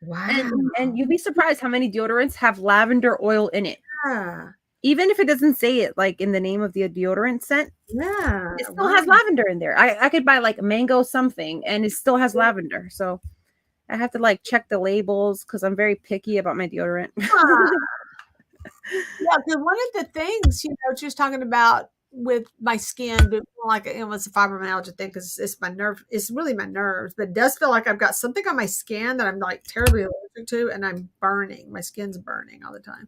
Wow. And you'd be surprised how many deodorants have lavender oil in it. Yeah. Even if it doesn't say it like in the name of the deodorant scent, Yeah. it still has lavender in there. I could buy like mango something and it still has lavender. So I have to like check the labels because I'm very picky about my deodorant. Yeah, because one of the things, she was talking about with my skin, but like it was a fibromyalgia thing because it's my nerve. It's really my nerves, but it does feel like I've got something on my skin that I'm like terribly allergic to, and I'm burning. My skin's burning all the time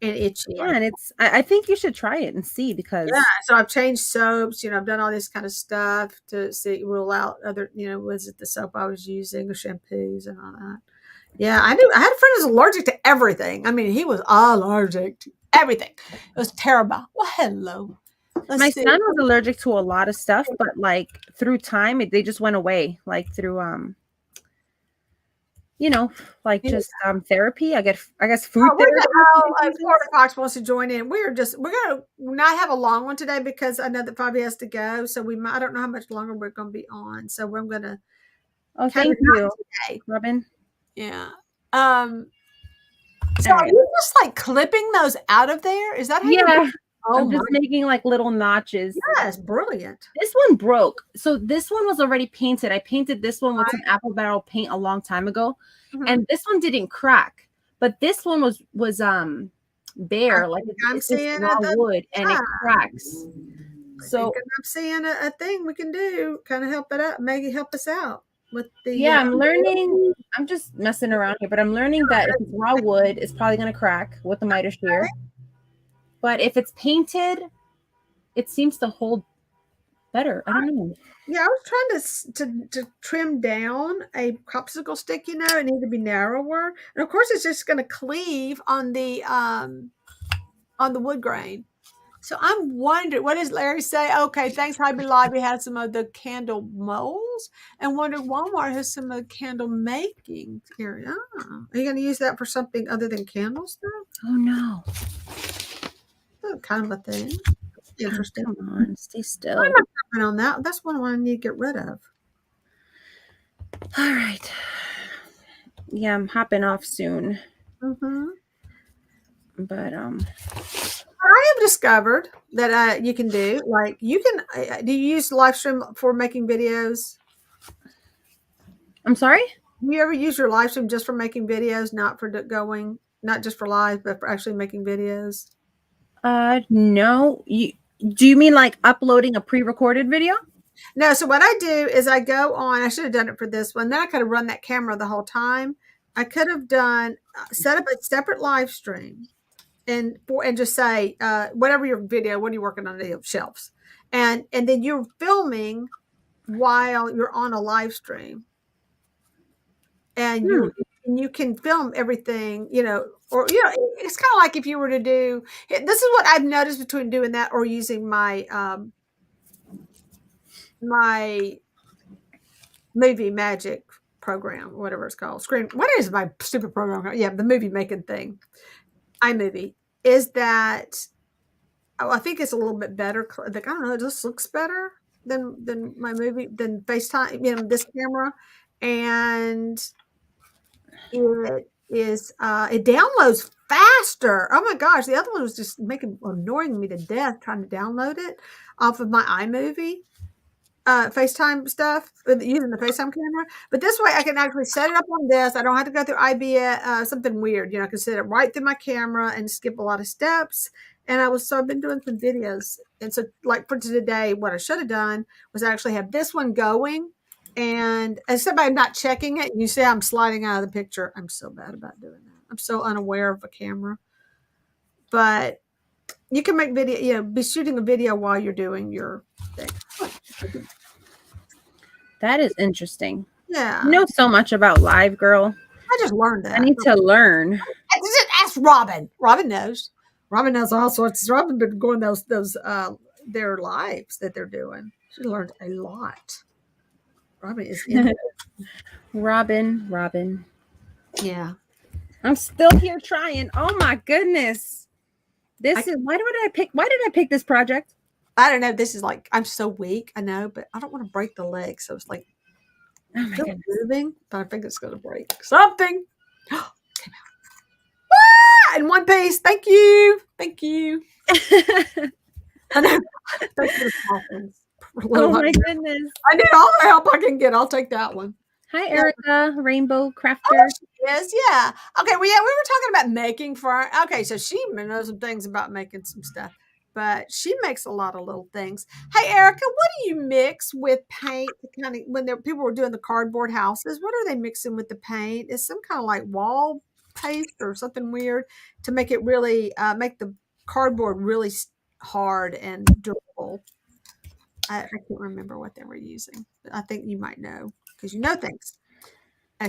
and itchy. Yeah, and I think you should try it and see because so I've changed soaps. I've done all this kind of stuff to rule out other. Was it the soap I was using, or shampoos and all that? Yeah, I knew. I had a friend who was allergic to everything. I mean, he was allergic to everything. It was terrible. Well, hello. My son was allergic to a lot of stuff, but like through time, they just went away. Like through just therapy. I guess food therapy. Florida Fox wants to join in. We're gonna not have a long one today because I know that Favi has to go. So I don't know how much longer we're gonna be on. So I'm gonna. Oh, thank you, Robin. Yeah. So are you just like clipping those out of there? Is that how you I'm just making like little notches. Yes, brilliant. This one broke. So this one was already painted. I painted this one with some apple barrel paint a long time ago. And this one didn't crack. But this one was bare. Like it's seeing raw wood and it cracks. So I'm seeing a thing we can do, kind of help it out, maybe help us out. I'm learning. I'm just messing around here, but I'm learning that if it's raw wood, it's probably going to crack with the miter shear. But if it's painted, it seems to hold better. I don't know. Yeah, I was trying to trim down a popsicle stick. It needed to be narrower, and of course, it's just going to cleave on the wood grain. So I'm wondering, what does Larry say? Okay, thanks, Hobby Lobby has some of the candle molds, and wonder Walmart has some of the candle making area. Are you going to use that for something other than candles, though? Oh no, that's kind of a thing. Interesting. Come on, stay still. I'm not working on that. That's one I need to get rid of. All right. Yeah, I'm hopping off soon. But I have discovered that you can do do you use live stream for making videos? I'm sorry? Do you ever use your live stream just for making videos, not just for live, but for actually making videos? No. Do you mean like uploading a pre-recorded video? No. So what I do is I go on. I should have done it for this one. Then I could have run that camera the whole time. I could have set up a separate live stream. And just say whatever your video, what are you working on? The shelves, and then you're filming while you're on a live stream, and you can film everything, or it's kind of like if you were to do. This is what I've noticed between doing that or using my my movie magic program, whatever it's called. What is my stupid program? Yeah, the movie making thing. iMovie. Is that I think it's a little bit better. Like, I don't know, it just looks better than my movie, than FaceTime, this camera. And it is it downloads faster. Oh my gosh, the other one was just annoying me to death trying to download it off of my iMovie. FaceTime stuff using the FaceTime camera, but this way I can actually set it up on this. I don't have to go through IBS, something weird, I can set it right through my camera and skip a lot of steps. And I've been doing some videos, and so like for today, what I should have done was actually have this one going, and except by not checking it, you see I'm sliding out of the picture. I'm so bad about doing that. I'm so unaware of a camera, but you can make video, be shooting a video while you're doing your thing. That is interesting. Yeah. You know so much about live, girl. I just learned that. I need to learn. Just ask Robin. Robin knows. Robin knows all sorts. Robin been going those their lives that they're doing. She learned a lot. Robin is in. Robin. Yeah. I'm still here trying. Oh my goodness. Why did I pick this project? I don't know. This is like, I'm so weak. I know, but I don't want to break the leg. So it's like, Oh my goodness. moving, but I think it's going to break something. Came out. Ah, in one piece. Thank you. Thank you. I know. Thanks for the confidence. Oh my goodness. I need all the help I can get. I'll take that one. Hi, Erica, Rainbow Crafter. Oh, she is, yeah. Okay, well, yeah, we were talking about making for. Okay, so she knows some things about making some stuff, but she makes a lot of little things. Hey, Erica, what do you mix with paint? Kind of when people were doing the cardboard houses, what are they mixing with the paint? Is some kind of like wall paste or something weird to make it really make the cardboard really hard and durable. I can't remember what they were using, but I think you might know because you know things.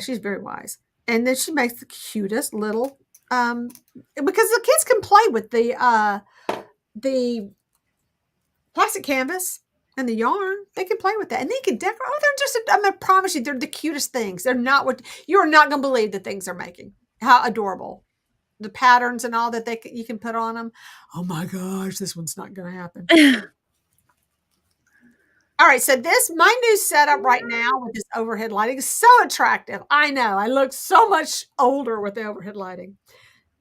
She's very wise. And then she makes the cutest little because the kids can play with the plastic canvas and the yarn. They can play with that. And they can decorate. Oh, they're just, I'm gonna promise you, they're the cutest things. They're not what you're not gonna believe the things they're making. How adorable. The patterns and all that you can put on them. Oh my gosh, this one's not gonna happen. All right, so my new setup right now with this overhead lighting is so attractive. I know, I look so much older with the overhead lighting.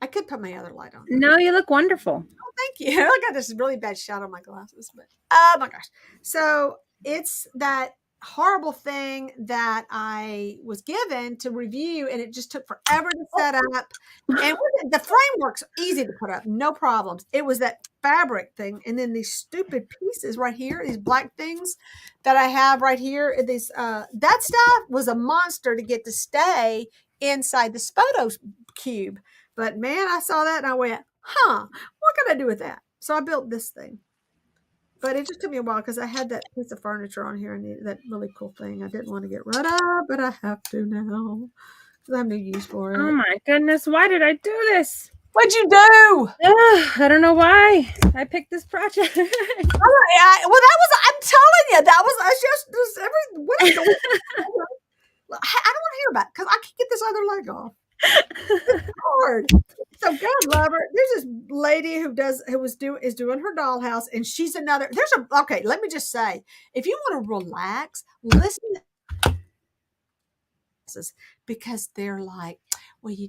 I could put my other light on. No, you look wonderful. Oh, thank you. I got this really bad shadow on my glasses, but oh my gosh. So it's that horrible thing that I was given to review, and it just took forever to set up. And the framework's easy to put up, no problems. It was that fabric thing, and then these stupid pieces right here, these black things that I have right here. These that stuff was a monster to get to stay inside this photo cube. But man, I saw that and I went, what can I do with that? So I built this thing. But it just took me a while because I had that piece of furniture on here and that really cool thing I didn't want to get rid of, but I have to now because I have no use for it. Oh my goodness, why did I do this? What'd you do? I don't know why I picked this project. I'm telling you, that was just every. What is going on? I don't want to hear about it because I can't get this other leg off. It's hard. So God love her. There's this lady is doing her dollhouse, and she's another. Okay. Let me just say, if you want to relax, listen to this because they're like, well, you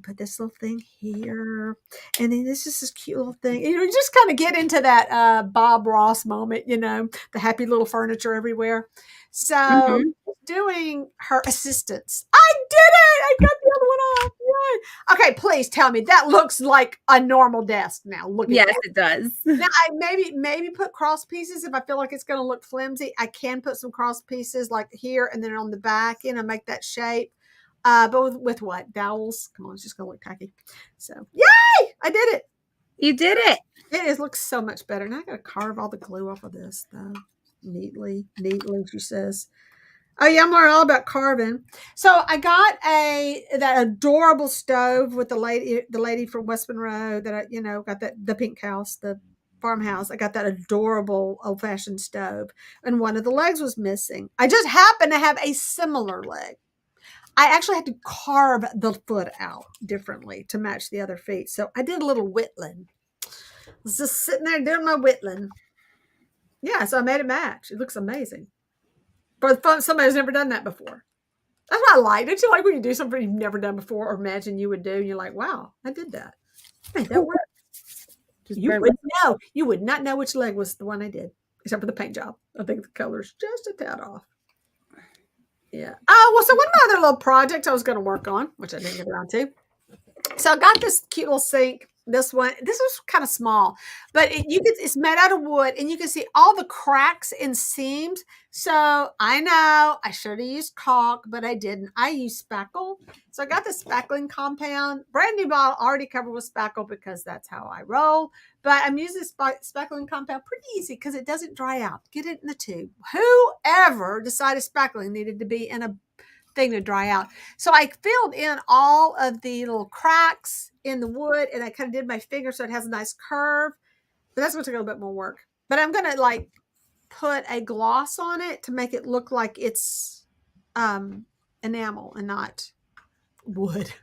put this little thing here, and then this is this cute little thing. You just kind of get into that Bob Ross moment, the happy little furniture everywhere. So doing her assistance. I did it. I got the other one off. Yay. Okay, please tell me that looks like a normal desk now. Look at Yes, it does. Now I maybe put cross pieces if I feel like it's going to look flimsy. I can put some cross pieces like here and then on the back, make that shape. But with what? Dowels? Come on, it's just going to look tacky. So, yay! I did it. You did it. It looks so much better. Now I got to carve all the glue off of this, though. Neatly, she says. Oh, yeah, I'm learning all about carving. So I got that adorable stove with the lady from West Monroe that I, got the pink house, the farmhouse. I got that adorable old-fashioned stove, and one of the legs was missing. I just happened to have a similar leg. I actually had to carve the foot out differently to match the other feet. So I did a little whittling. I was just sitting there doing my whittling. Yeah, so I made it match. It looks amazing. For somebody who's never done that before. That's what I like. Don't you like when you do something you've never done before or imagine you would do? And you're like, wow, I did that. I made that work. You would not know which leg was the one I did, except for the paint job. I think the color's just a tad off. Yeah. Oh, well, so one of my other little projects I was going to work on, which I didn't get around to. So I got this cute little sink. This was kind of small, but it's made out of wood, and you can see all the cracks and seams. So I know I should have used caulk, but I didn't. I used spackle. So I got the spackling compound, brand new bottle, already covered with spackle because that's how I roll. But I'm using spackling compound pretty easy because it doesn't dry out. Get it in the tube. Whoever decided spackling needed to be in a thing to dry out. So I filled in all of the little cracks in the wood, and I kind of did my finger so it has a nice curve. But that's going to take a little bit more work. But I'm going to like put a gloss on it to make it look like it's enamel and not wood.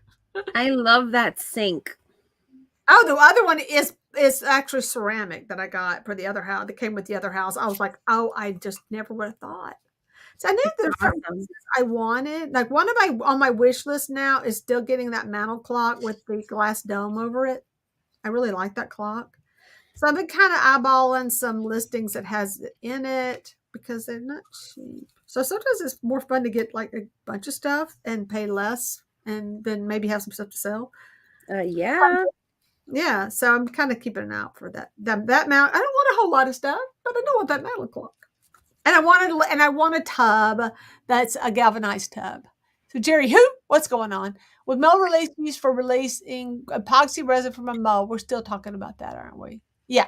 I love that sink. Oh, the other one is actually ceramic that I got for the other house. That came with the other house. I was like, oh, I just never would have thought. So I knew there's certain things I wanted. Like one of my on my wish list now is still getting that mantle clock with the glass dome over it. I really like that clock. So I've been kind of eyeballing some listings that has it in it because they're not cheap. So sometimes it's more fun to get like a bunch of stuff and pay less and then maybe have some stuff to sell. Yeah. Yeah. So I'm kind of keeping an eye out for that mount. I don't want a whole lot of stuff, but I do want that mantle clock. And I want a tub that's a galvanized tub. So Jerry, what's going on? With mold release used for releasing epoxy resin from a mold, we're still talking about that, aren't we? Yeah.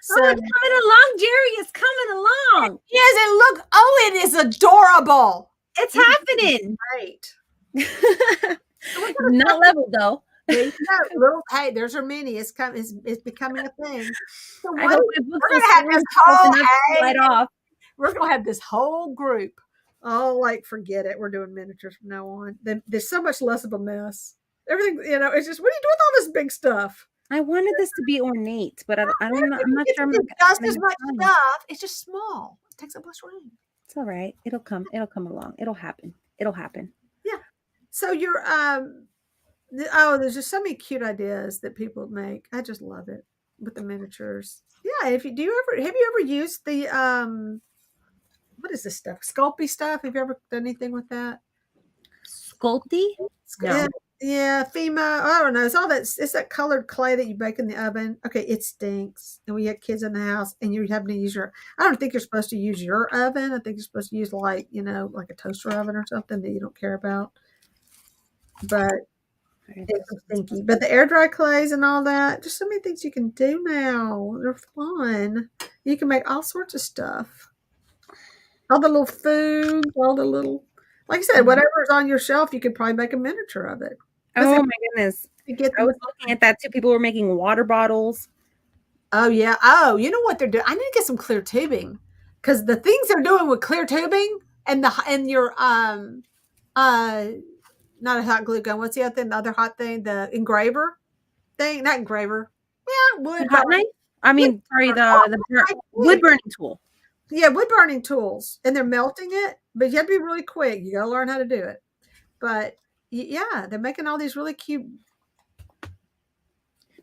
So, it's coming along, Jerry. It's coming along. Yes, it is adorable. It's happening. Great. Not level though. Hey, there's our mini. It's becoming a thing. So I hope we're gonna have this whole We're gonna have this whole group. Oh, like forget it. We're doing miniatures from now on. There's so much less of a mess. Everything, it's just what are you doing with all this big stuff? I wanted this to be ornate, but I don't know. I'm not sure. It's just as much stuff. It's just small. It takes up less room. It's all right. It'll come along. It'll happen. Yeah. So you're there's just so many cute ideas that people make. I just love it with the miniatures. Yeah. Have you ever used the what is this stuff? Sculpey stuff? Have you ever done anything with that? Sculpey? No. Yeah, FEMA. I don't know. It's that colored clay that you bake in the oven. Okay, it stinks. And we have kids in the house, and you're having to use I don't think you're supposed to use your oven. I think you're supposed to use like a toaster oven or something that you don't care about. But it's stinky. But the air dry clays and all that, there's so many things you can do now. They're fun. You can make all sorts of stuff. All the little food, all the little, like I said, whatever's on your shelf, you could probably make a miniature of it. Oh my goodness. I was looking at that too. People were making water bottles. Oh yeah. Oh, you know what they're doing? I need to get some clear tubing. Because the things they're doing with clear tubing and your not a hot glue gun. What's the other thing? The other hot thing? The engraver thing? Not engraver. Yeah, wood. Hot knife? I mean, sorry, the wood burning tool. Yeah, wood burning tools. And they're melting it, but you have to be really quick. You got to learn how to do it. But yeah, they're making all these really cute. I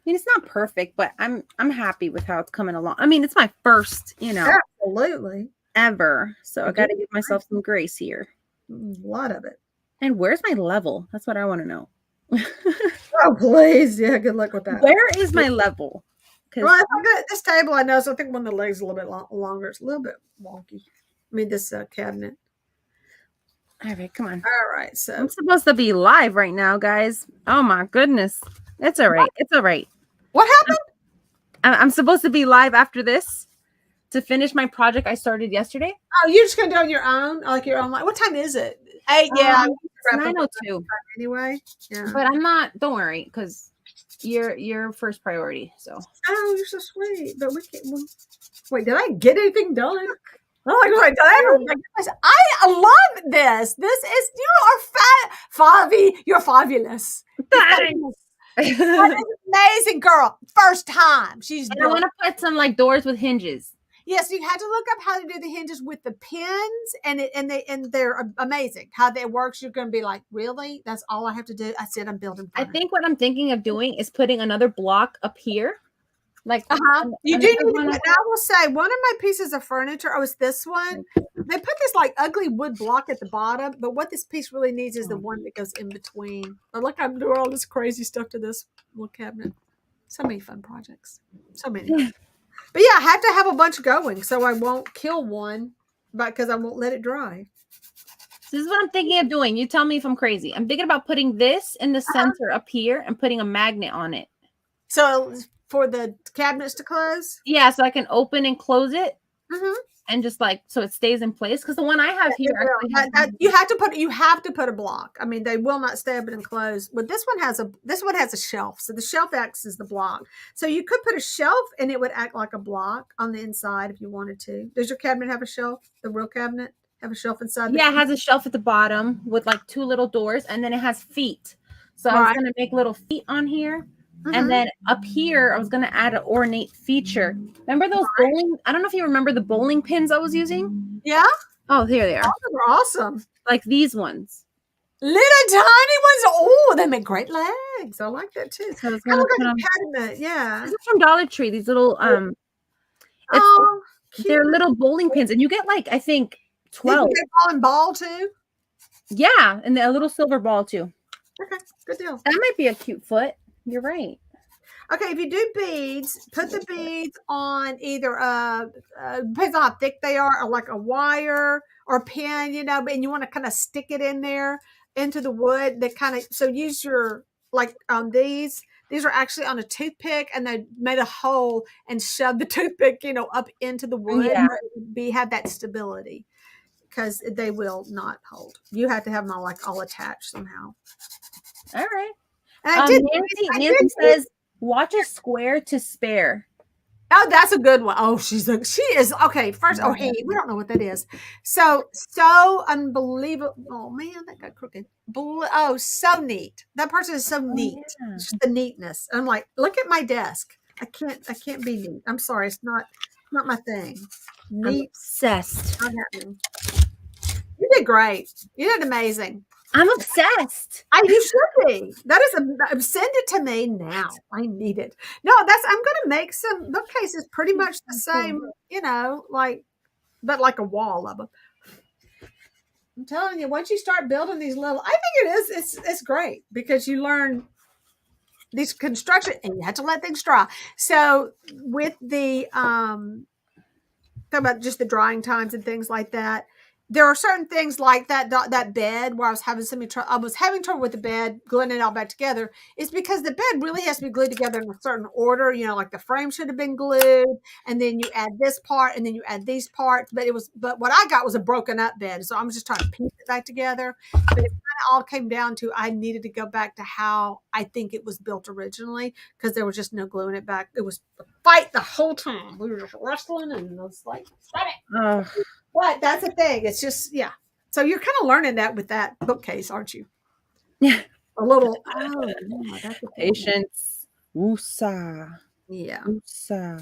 mean, it's not perfect, but I'm happy with how it's coming along. I mean, it's my first, absolutely ever. So I got to give myself some grace here. A lot of it. And where's my level? That's what I want to know. Oh, please. Yeah, good luck with that. Where is my level? Well, I got this table, I know, so I think one of the legs is a little bit longer. It's a little bit wonky. I mean, this cabinet. All right, come on. All right, so. I'm supposed to be live right now, guys. Oh, my goodness. It's all right. What? It's all right. What happened? I'm supposed to be live after this to finish my project I started yesterday. Oh, you're just going to do it on your own? Like your own live? What time is it? 8, yeah. It's 9:02. Anyway. Yeah. But I'm not, don't worry, because you're first priority. So. Oh, you're so sweet. But we can't. Wait, did I get anything done? Oh my God! I love this. This is Favi. You're fabulous. That is amazing, girl. First time she's. I want to put some like doors with hinges. Yes, you had to look up how to do the hinges with the pins, and they're amazing. How that works, you're going to be like, really? That's all I have to do? I said I'm building. I think what I'm thinking of doing is putting another block up here. Like you do. I will say one of my pieces of furniture. Oh, it's this one. They put this like ugly wood block at the bottom, but what this piece really needs is the one that goes in between. But look, I'm doing all this crazy stuff to this little cabinet. So many fun projects. So many. But yeah, I have to have a bunch going so I won't kill one, because I won't let it dry. This is what I'm thinking of doing. You tell me if I'm crazy. I'm thinking about putting this in the center up here and putting a magnet on it. So for the cabinets to close? Yeah, so I can open and close it. Mm-hmm. and just like so it stays in place. Because the one I have here actually has you have to put a block. I mean, they will not stay open and close. But this one has a shelf. So the shelf acts as the block. So you could put a shelf and it would act like a block on the inside if you wanted to. Does your cabinet have a shelf? The real cabinet have a shelf inside? Yeah, it has a shelf at the bottom with like 2 little doors, and then it has feet. So I was gonna make little feet on here. And then up here, I was going to add an ornate feature. Remember those bowling? I don't know if you remember the bowling pins I was using. Yeah. Oh, here they are. Oh, they're awesome. Like these ones. Little tiny ones. Oh, they make great legs. I like that too. So it's kind of like a cabinet. Yeah. This is from Dollar Tree. These little they're little bowling pins, and you get like I think 12. You get ball and ball too. Yeah, and a little silver ball too. Okay, good deal. That might be a cute foot. You're right. Okay, if you do beads, put the beads on either depends on how thick they are, or like a wire or a pin, you know, and you want to kind of stick it in there into the wood. That kind of so use your like on these. These are actually on a toothpick, and they made a hole and shoved the toothpick, you know, up into the wood. Yeah. Have that stability because they will not hold. You have to have them all attached somehow. All right. Nancy says, watch a square to spare. Oh, that's a good one. Oh, she is. Okay, first, we don't know what that is. So unbelievable. Oh, man, that got crooked. Oh, so neat. That person is so neat. Yeah. It's just the neatness. I'm like, look at my desk. I can't be neat. I'm sorry. It's not my thing. Neat. I'm obsessed. You did great. You did amazing. I'm obsessed. You should be. That is send it to me now. I need it. No, I'm going to make some bookcases pretty much the same, you know, but like a wall of them. I'm telling you, once you start building these little, I think it is. It's great because you learn these construction and you have to let things dry. So with the talk about just the drying times and things like that. There are certain things like that bed where I was having trouble with the bed, gluing it all back together. It's because the bed really has to be glued together in a certain order. You know, like the frame should have been glued, and then you add this part, and then you add these parts. But what I got was a broken up bed, so I'm just trying to piece it back together. But it kind of all came down to I needed to go back to how I think it was built originally because there was just no gluing it back. It was a fight the whole time. We were just wrestling, and I was like, stop it. But that's the thing. It's just, yeah. So you're kind of learning that with that bookcase, aren't you? Yeah. A little. Oh, yeah, that's patience. Woosa. Yeah. Woosa.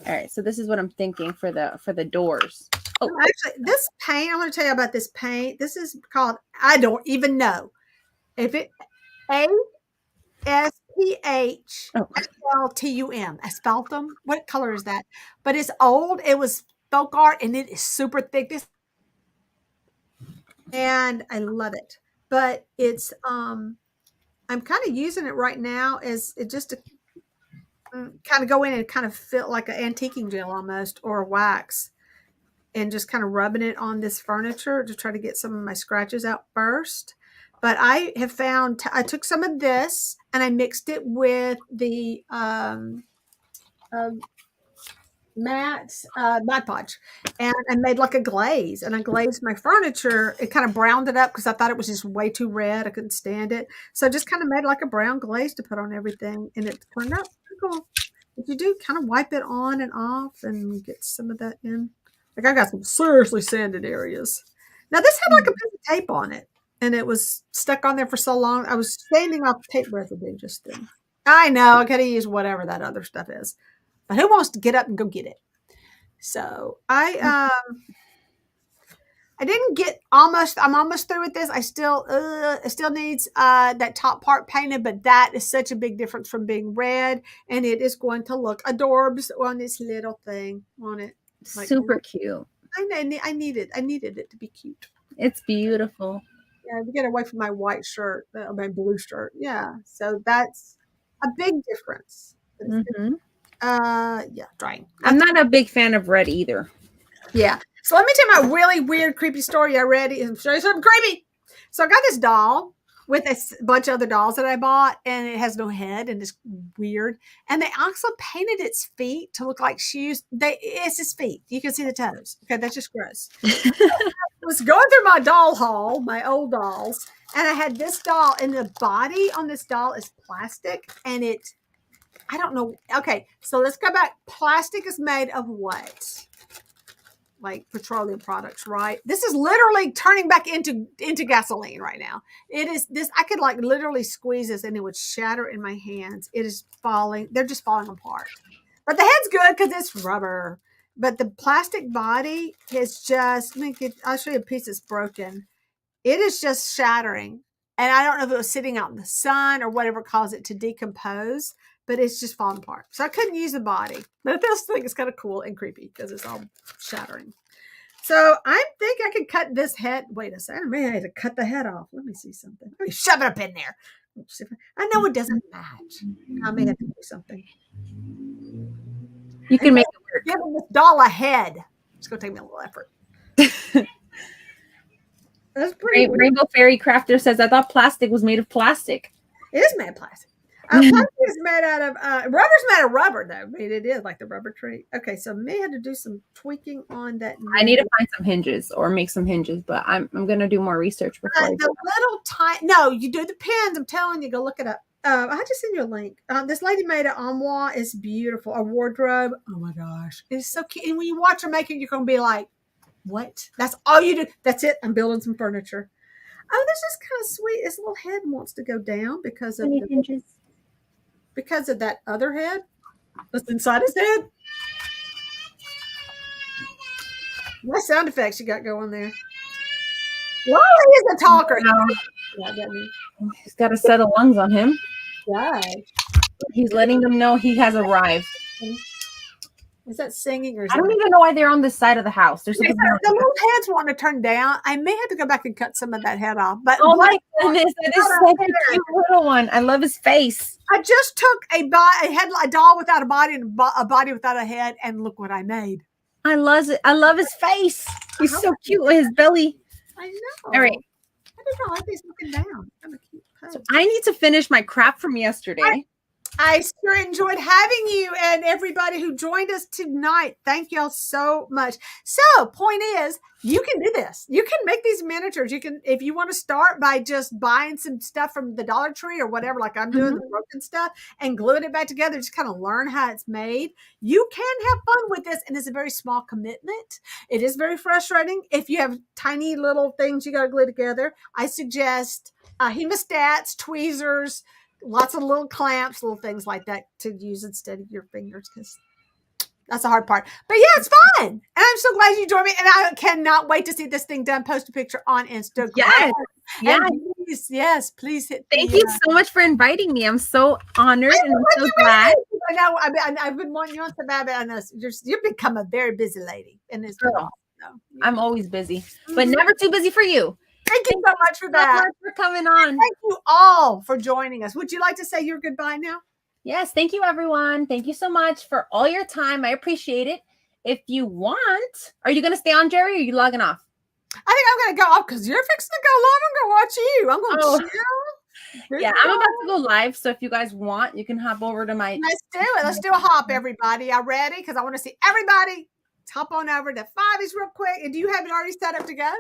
All right. So this is what I'm thinking for the doors. Oh, actually, this paint. I want to tell you about this paint. This is called. I don't even know if it ASPHSLTUM. Asphaltum. What color is that? But it's old. It was folk art, and it is super thick. And I love it. But it's I'm kind of using it right now as it just to kind of go in and kind of feel like an antiquing gel almost, or a wax, and just kind of rubbing it on this furniture to try to get some of my scratches out first. But I have found I took some of this and I mixed it with the Mod Podge, and I made like a glaze, and I glazed my furniture. It kind of browned it up because I thought it was just way too red. I couldn't stand it, so I just kind of made like a brown glaze to put on everything, and it turned out pretty cool. If you do kind of wipe it on and off and get some of that in, like I got some seriously sanded areas. Now this had like a piece of tape on it, and it was stuck on there for so long. I was sanding off the tape residue just then. I know I could have used whatever that other stuff is. But who wants to get up and go get it? So I didn't get almost. I'm almost through with this. It still needs that top part painted, but that is such a big difference from being red, and it is going to look adorbs on this little thing on it. Like, super cute. I needed it to be cute. It's beautiful. Yeah, to get away from my white shirt, my blue shirt. Yeah, so that's a big difference. Mm-hmm. Drying. I'm not a big fan of red either. Yeah. So let me tell you my really weird, creepy story I read. I'll show you something creepy. So I got this doll, with a bunch of other dolls that I bought, and it has no head and it's weird. And they also painted its feet to look like shoes. It's his feet. You can see the toes. Okay, that's just gross. I was going through my doll haul, my old dolls, and I had this doll, and the body on this doll is plastic, and I don't know. Okay, so let's go back. Plastic is made of what? Like petroleum products, right? This is literally turning back into gasoline right now. It is this. I could like literally squeeze this and it would shatter in my hands. It is falling. They're just falling apart. But the head's good because it's rubber. But the plastic body is just. I'll show you a piece that's broken. It is just shattering. And I don't know if it was sitting out in the sun or whatever caused it to decompose, but it's just falling apart. So I couldn't use the body. But I still think it's kind of cool and creepy because it's all shattering. So I think I could cut this head. Wait a second. Maybe I had to cut the head off. Let me see something. Let me shove it up in there. I know it doesn't match. I may have to do something. You can make it work. Giving this doll a head. It's going to take me a little effort. That's pretty weird. Rainbow Fairy Crafter says, I thought plastic was made of plastic. It is made of plastic. Plastic is made out of rubber's made of rubber, though. I mean, it is like the rubber tree. Okay, so may have to do some tweaking on that. I need to find some hinges or make some hinges, but I'm gonna do more research before. I do the little tiny. No, you do the pins. I'm telling you, go look it up. I just send you a link. This lady made an armoire. It's beautiful. A wardrobe. Oh my gosh, it's so cute. And when you watch her make it, you're gonna be like, "What? That's all you do? That's it? I'm building some furniture." Oh, this is kind of sweet. This little head wants to go down because of the hinges. Because of that other head that's inside his head. What sound effects you got going there? Lolly is a talker. He's got a set of lungs on him. Yeah. He's letting them know he has arrived. Is that singing or is I don't even know why they're on this side of the house. There's the little heads want to turn down. I may have to go back and cut some of that head off. But oh my goodness, that is such a cute little one. I love his face. I just took a doll without a body and a body without a head, and look what I made. I love it. I love his face. He's so cute with his belly. I know. All right. I don't know. I think he's looking down. I'm a cute pose. So I need to finish my crap from yesterday. I sure enjoyed having you and everybody who joined us tonight. Thank y'all so much. So, point is, you can do this. You can make these miniatures. You can, if you want to start by just buying some stuff from the Dollar Tree or whatever, like I'm doing, the broken stuff, and gluing it back together, just kind of learn how it's made. You can have fun with this, and it's a very small commitment. It is very frustrating. If you have tiny little things you got to glue together, I suggest hemostats, tweezers, lots of little clamps, little things like that to use instead of your fingers, because that's the hard part. But yeah, it's fun. And I'm so glad you joined me. And I cannot wait to see this thing done. Post a picture on Instagram. Yes. Please hit. Thank you so much for inviting me. I'm so honored and I'm so glad. I know. I've been wanting you on so bad. I know you've become a very busy lady. And it's girl. I'm always busy, but never too busy for you. Thank you so much for that. So much for coming on. Thank you all for joining us. Would you like to say your goodbye now? Yes. Thank you, everyone. Thank you so much for all your time. I appreciate it. If you want, are you going to stay on, Jerry, or are you logging off? I think I'm going to go off because you're fixing to go live. I'm going to watch you. I'm going to chill. Yeah, I'm about to go live. So if you guys want, you can hop over to my. Let's do it. Let's do a hop, everybody. Y'all ready? Because I want to see everybody. Let's hop on over to Favi's real quick. And do you have it already set up to go?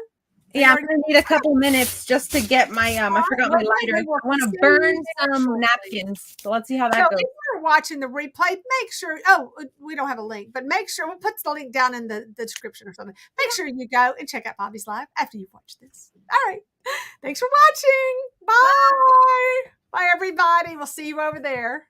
Yeah, I'm gonna need a couple minutes just to get my I forgot my lighter. I want to burn some napkins. So let's see how that goes. If you're watching the replay, make sure we don't have a link, but make sure we'll put the link down in the description or something. Make sure you go and check out Favi's live after you've watched this. All right. Thanks for watching. Bye. Bye everybody. We'll see you over there.